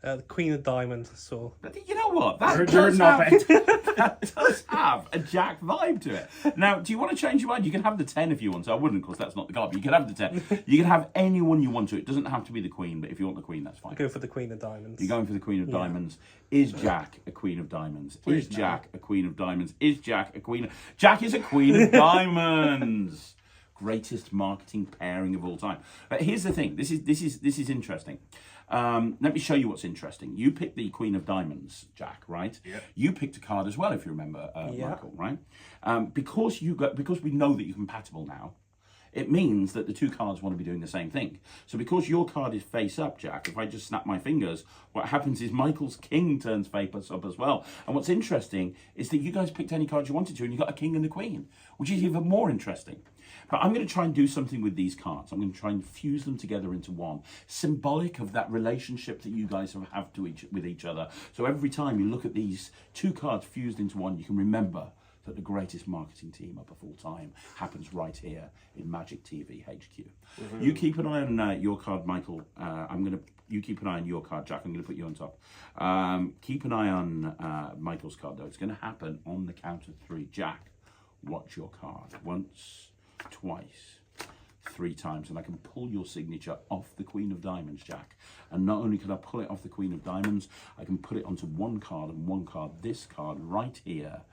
The Queen of Diamonds, I saw. But you know what? That You're that does have a Jack vibe to it. Now, do you want to change your mind? You can have the 10 if you want to. I wouldn't, because that's not the card, but you can have the 10. You can have anyone you want to. It doesn't have to be the Queen, but if you want the Queen, that's fine. Go for the Queen of Diamonds. You're going for the Queen of Diamonds. Is Jack a Queen of Diamonds? Is Jack a Queen of Diamonds? Is Jack a Queen of... Jack is a Queen of Diamonds. Greatest marketing pairing of all time. But here's the thing. This is interesting. Let me show you what's interesting. You picked the Queen of Diamonds, Jack, right? Yeah. You picked a card as well, if you remember, Michael, right? Because we know that you're compatible now. it means that the two cards want to be doing the same thing. So because your card is face up, Jack, if I just snap my fingers, what happens is Michael's king turns face up as well. And what's interesting is that you guys picked any cards you wanted to, and you got a king and a queen, which is even more interesting. But I'm going to try and do something with these cards. I'm going to try and fuse them together into one, symbolic of that relationship that you guys have with each other. So every time you look at these two cards fused into one, you can remember that the greatest marketing team up of all time happens right here in Magic TV HQ. You keep an eye on your card, Michael. You keep an eye on your card, Jack. I'm going to put you on top. Keep an eye on Michael's card, though. It's going to happen on the count of three. Jack, watch your card. Once, twice, three times, and I can pull your signature off the Queen of Diamonds, Jack. And not only can I pull it off the Queen of Diamonds, I can put it onto one card and one card, this card right here,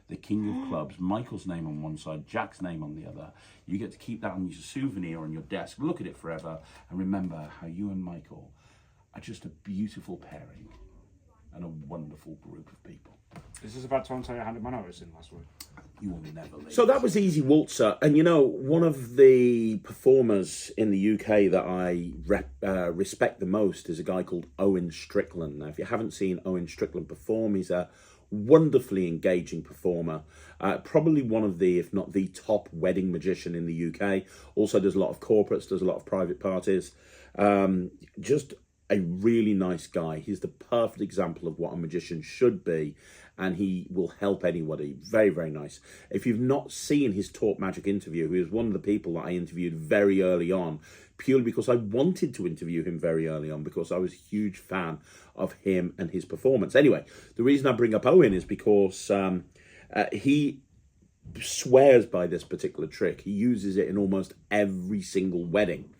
the King of Clubs, Michael's name on one side, Jack's name on the other. You get to keep that on your souvenir on your desk, look at it forever, and remember how you and Michael are just a beautiful pairing and a wonderful group of people. This is about time I handed my notice in last week. You will never leave. So that was Easy Waltzer, and you know, one of the performers in the UK that I respect the most is a guy called Owen Strickland. Now, if you haven't seen Owen Strickland perform, he's a wonderfully engaging performer, probably one of the, if not the top wedding magician in the UK. Also does a lot of corporates, does a lot of private parties. Just a really nice guy. He's the perfect example of what a magician should be, and he will help anybody. Very, very nice. If you've not seen his Talk Magic interview, he was one of the people that I interviewed very early on, purely because I wanted to interview him very early on, because I was a huge fan of him and his performance. Anyway, the reason I bring up Owen is because he swears by this particular trick. He uses it in almost every single wedding.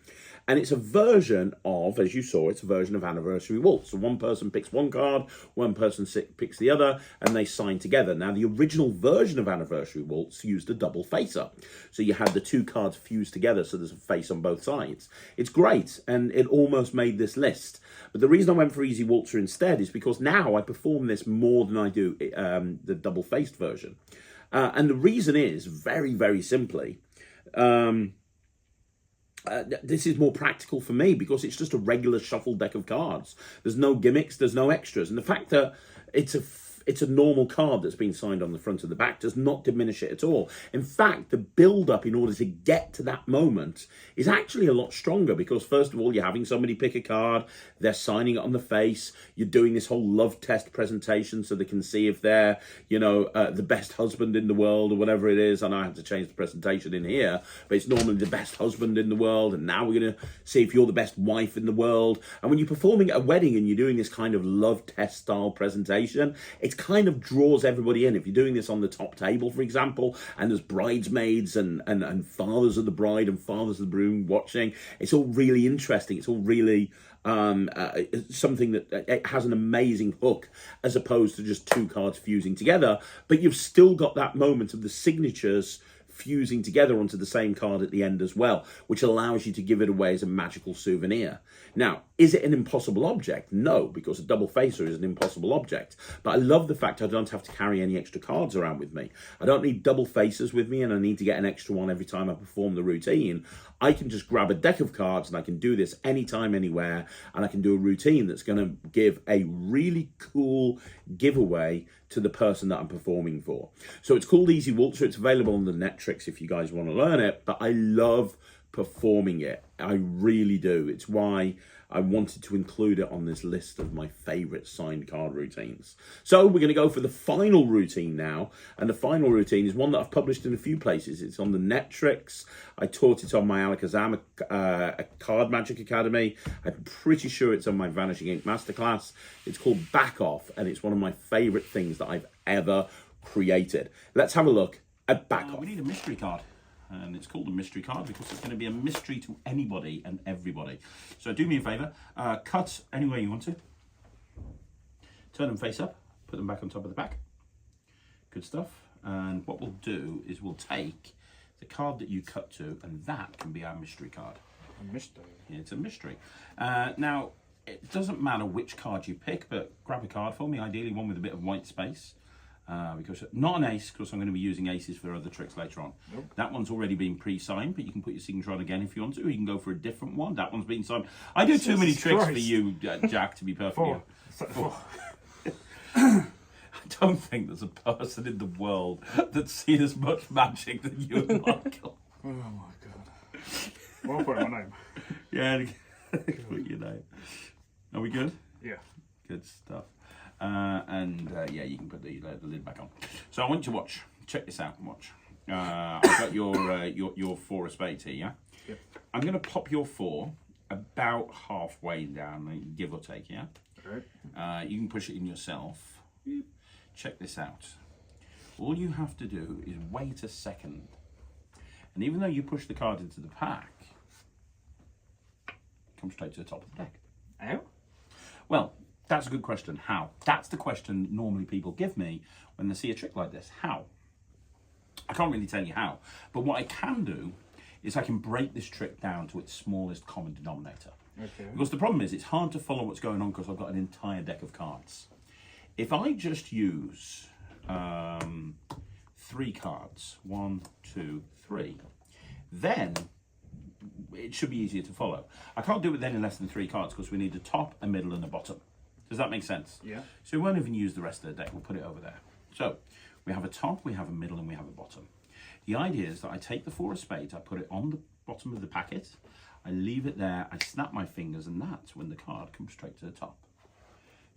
And it's a version of, as you saw, it's a version of Anniversary Waltz. So one person picks one card, one person picks the other, and they sign together. Now, the original version of Anniversary Waltz used a double face-up. So you had the two cards fused together, so there's a face on both sides. It's great, and it almost made this list. But the reason I went for Easy Waltzer instead is because now I perform this more than I do the double-faced version. And the reason is, very, very simply, this is more practical for me because it's just a regular shuffle deck of cards. There's no gimmicks, there's no extras. And the fact that it's a normal card that's been signed on the front and the back does not diminish it at all. In fact, the build-up in order to get to that moment is actually a lot stronger because, first of all, you're having somebody pick a card, they're signing it on the face, you're doing this whole love test presentation so they can see if they're, the best husband in the world or whatever it is. And I have to change the presentation in here, but it's normally the best husband in the world, and now we're going to see if you're the best wife in the world. And when you're performing at a wedding and you're doing this kind of love test style presentation, it kind of draws everybody in. If you're doing this on the top table, for example, and there's bridesmaids and fathers of the bride and fathers of the groom watching, it's all really interesting. It's all really something that it has an amazing hook, as opposed to just two cards fusing together. But you've still got that moment of the signatures fusing together onto the same card at the end as well, which allows you to give it away as a magical souvenir. Now, is it an impossible object? No, because a double facer is an impossible object. But I love the fact I don't have to carry any extra cards around with me. I don't need double facers with me, and I need to get an extra one every time I perform the routine. I can just grab a deck of cards, and I can do this anytime, anywhere, and I can do a routine that's going to give a really cool giveaway to the person that I'm performing for. So it's called Easy Waltzer. It's available on the Netrix if you guys want to learn it, but I love performing it. I really do. It's why I wanted to include it on this list of my favourite signed card routines. So we're going to go for the final routine now, and the final routine is one that I've published in a few places. It's on the Netrix. I taught it on my Alakazam Card Magic Academy. I'm pretty sure it's on my Vanishing Ink Masterclass. It's called Back Off, and it's one of my favourite things that I've ever created. Let's have a look at Back Off. We need a mystery card. And it's called a mystery card because it's going to be a mystery to anybody and everybody. So do me a favour, cut anywhere you want to. Turn them face up, put them back on top of the pack. Good stuff. And what we'll do is we'll take the card that you cut to, and that can be our mystery card. A mystery? Yeah, it's a mystery. Now, it doesn't matter which card you pick, but grab a card for me, ideally one with a bit of white space. Because not an ace, because I'm going to be using aces for other tricks later on. Nope. That one's already been pre-signed, but you can put your signature on again if you want to. You can go for a different one. That one's been signed. I do too many tricks for Christ. you, Jack, to be perfectly. Four. I don't think there's a person in the world that's seen as much magic than you and Michael. Oh my god. Well, I'll put it on my name. Yeah, put your name. Are we good? Yeah. Good stuff. Yeah, you can put the lid back on. So I want you to watch. Check this out and watch. I've got your 4 of spades here, yeah? Yep. I'm going to pop your 4 about halfway down, give or take, yeah? Alright. You can push it in yourself. Check this out. All you have to do is wait a second. And even though you push the card into the pack, come straight to the top of the deck. How? Well, that's a good question. How? That's the question normally people give me when they see a trick like this. How? I can't really tell you how. But what I can do is I can break this trick down to its smallest common denominator. Okay. Because the problem is it's hard to follow what's going on because I've got an entire deck of cards. If I just use 3 cards, 1, 2, 3, then it should be easier to follow. I can't do it with any less than 3 cards because we need a top, a middle, and a bottom. Does that make sense? Yeah. So we won't even use the rest of the deck. We'll put it over there. So we have a top, we have a middle, and we have a bottom. The idea is that I take the 4 of spades, I put it on the bottom of the packet, I leave it there, I snap my fingers, and that's when the card comes straight to the top.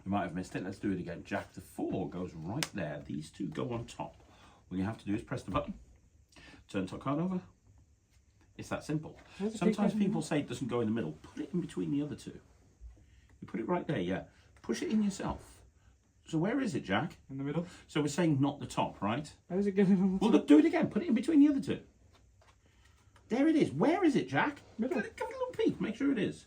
You might have missed it. Let's do it again. Jack the 4 goes right there. These 2 go on top. All you have to do is press the button, turn top card over. It's that simple. Sometimes people say it doesn't go in the middle. Put it in between the other 2. You put it right there, yeah. Push it in yourself. So where is it, Jack? In the middle. So we're saying not the top, right? How is it getting on the Well, top? look, do it again. Put it in between the other 2. There it is. Where is it, Jack? Middle. Give it a little peek. Make sure it is.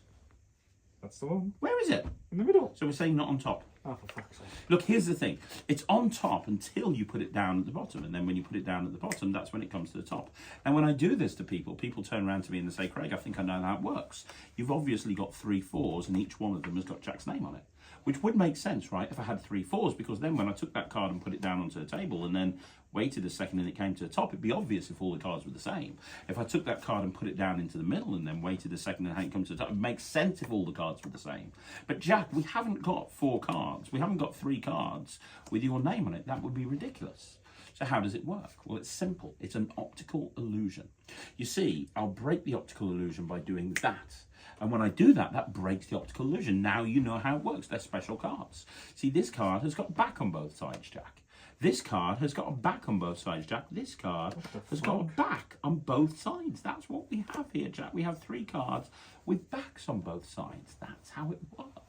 That's the one. Where is it? In the middle. So we're saying not on top. Oh, for fuck's sake. Look, here's the thing. It's on top until you put it down at the bottom. And then when you put it down at the bottom, that's when it comes to the top. And when I do this to people, people turn around to me and they say, Craig, I think I know how it works. You've obviously got 3 4s and each one of them has got Jack's name on it. Which would make sense, right, if I had 3 4s, because then when I took that card and put it down onto the table and then waited a second and it came to the top, it'd be obvious if all the cards were the same. If I took that card and put it down into the middle and then waited a second and it hadn't come to the top, it makes sense if all the cards were the same. But Jack, we haven't got 4 cards. We haven't got 3 cards with your name on it. That would be ridiculous. So how does it work? Well, it's simple. It's an optical illusion. You see, I'll break the optical illusion by doing that. And when I do that, that breaks the optical illusion. Now you know how it works. They're special cards. See, this card has got back on both sides, Jack. This card has got a back on both sides, Jack. This card has got a back on both sides. That's what we have here, Jack. We have 3 cards with backs on both sides. That's how it works.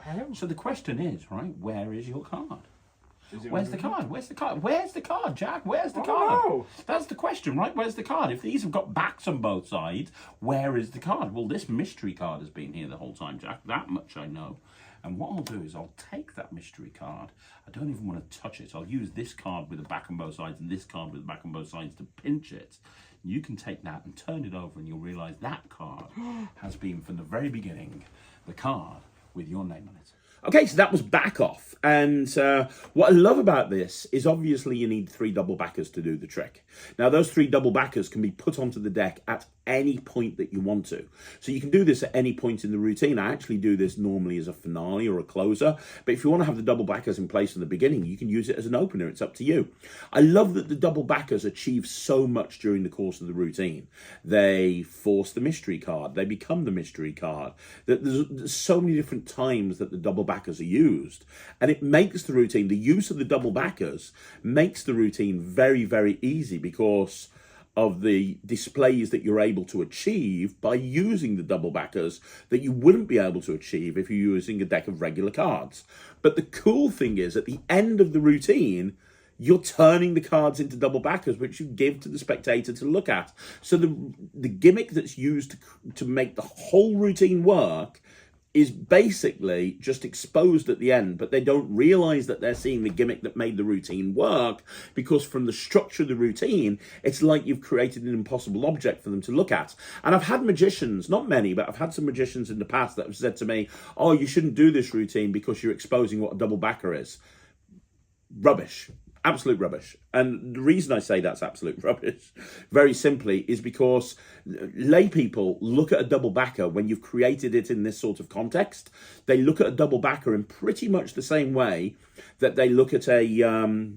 How? So the question is, right, where is your card? Is it Where's the under card? Where's the card? Where's the card, Jack? Where's the Oh, card? no. That's the question, right? Where's the card? If these have got backs on both sides, where is the card? Well, this mystery card has been here the whole time, Jack. That much I know. And what I'll do is I'll take that mystery card. I don't even want to touch it. I'll use this card with a back on both sides and this card with a back on both sides to pinch it. You can take that and turn it over and you'll realise that card has been, from the very beginning, the card with your name on it. Okay, so that was back off. And what I love about this is obviously you need 3 double backers to do the trick. Now, those 3 double backers can be put onto the deck at any point that you want to. So you can do this at any point in the routine. I actually do this normally as a finale or a closer. But if you want to have the double backers in place in the beginning, you can use it as an opener. It's up to you. I love that the double backers achieve so much during the course of the routine. They force the mystery card. They become the mystery card. There's so many different times that the double backers are used. And it makes the routine, the use of the double backers makes the routine very, very easy because of the displays that you're able to achieve by using the double backers that you wouldn't be able to achieve if you're using a deck of regular cards. But the cool thing is, at the end of the routine, you're turning the cards into double backers, which you give to the spectator to look at. So the gimmick that's used to make the whole routine work is basically just exposed at the end, but they don't realize that they're seeing the gimmick that made the routine work, because from the structure of the routine, it's like you've created an impossible object for them to look at. And I've had magicians, not many, but I've had some magicians in the past that have said to me, oh, you shouldn't do this routine because you're exposing what a double backer is. Rubbish. Absolute rubbish. And the reason I say that's absolute rubbish, very simply, is because lay people look at a double backer when you've created it in this sort of context. They look at a double backer in pretty much the same way that they look at a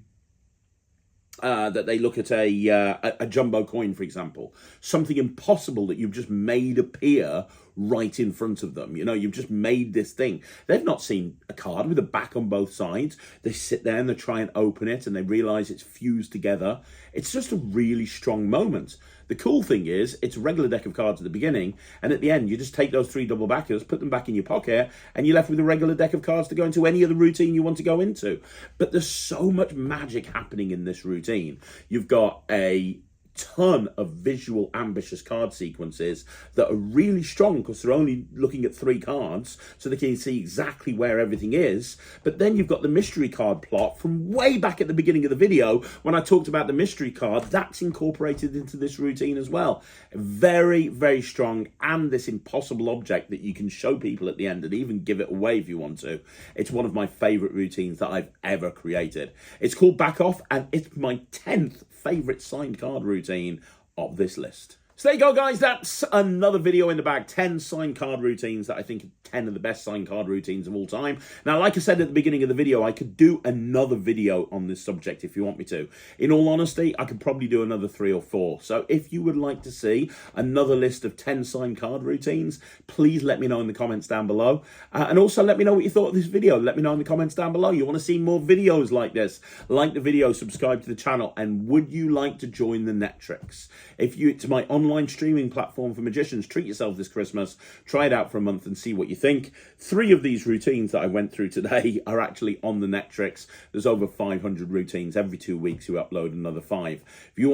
jumbo coin, for example. Something impossible that you've just made appear right in front of them. You know, you've just made this thing. They've not seen a card with a back on both sides. They sit there and they try and open it and they realize it's fused together. It's just a really strong moment. The cool thing is, it's a regular deck of cards at the beginning, and at the end, you just take those 3 double backers, put them back in your pocket, and you're left with a regular deck of cards to go into any other routine you want to go into. But there's so much magic happening in this routine. You've got a ton of visual ambitious card sequences that are really strong because they're only looking at 3 cards, so they can see exactly where everything is. But then you've got the mystery card plot from way back at the beginning of the video when I talked about the mystery card. That's incorporated into this routine as well. Very, very strong, and this impossible object that you can show people at the end and even give it away if you want to. It's one of my favorite routines that I've ever created. It's called Back Off, and it's my 10th favorite signed card routine of this list. So there you go, guys. That's another video in the bag. 10 signed card routines that I think are 10 of the best signed card routines of all time. Now, like I said at the beginning of the video, I could do another video on this subject if you want me to. In all honesty, I could probably do another 3 or 4. So if you would like to see another list of 10 signed card routines, please let me know in the comments down below. And also let me know what you thought of this video. Let me know in the comments down below. You want to see more videos like this? Like the video, subscribe to the channel, and would you like to join the Netrix? It's my online streaming platform for magicians. Treat yourself this Christmas. Try it out for a month and see what you think. 3 of these routines that I went through today are actually on the Netrix. There's over 500 routines. Every 2 weeks we upload another 5. If you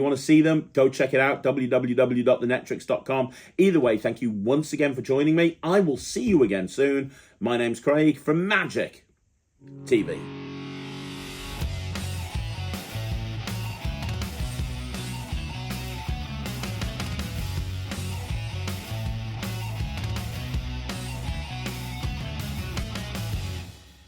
want to see them, go check it out. www.thenetrix.com. Either way, thank you once again for joining me. I will see you again soon. My name's Craig from Magic TV.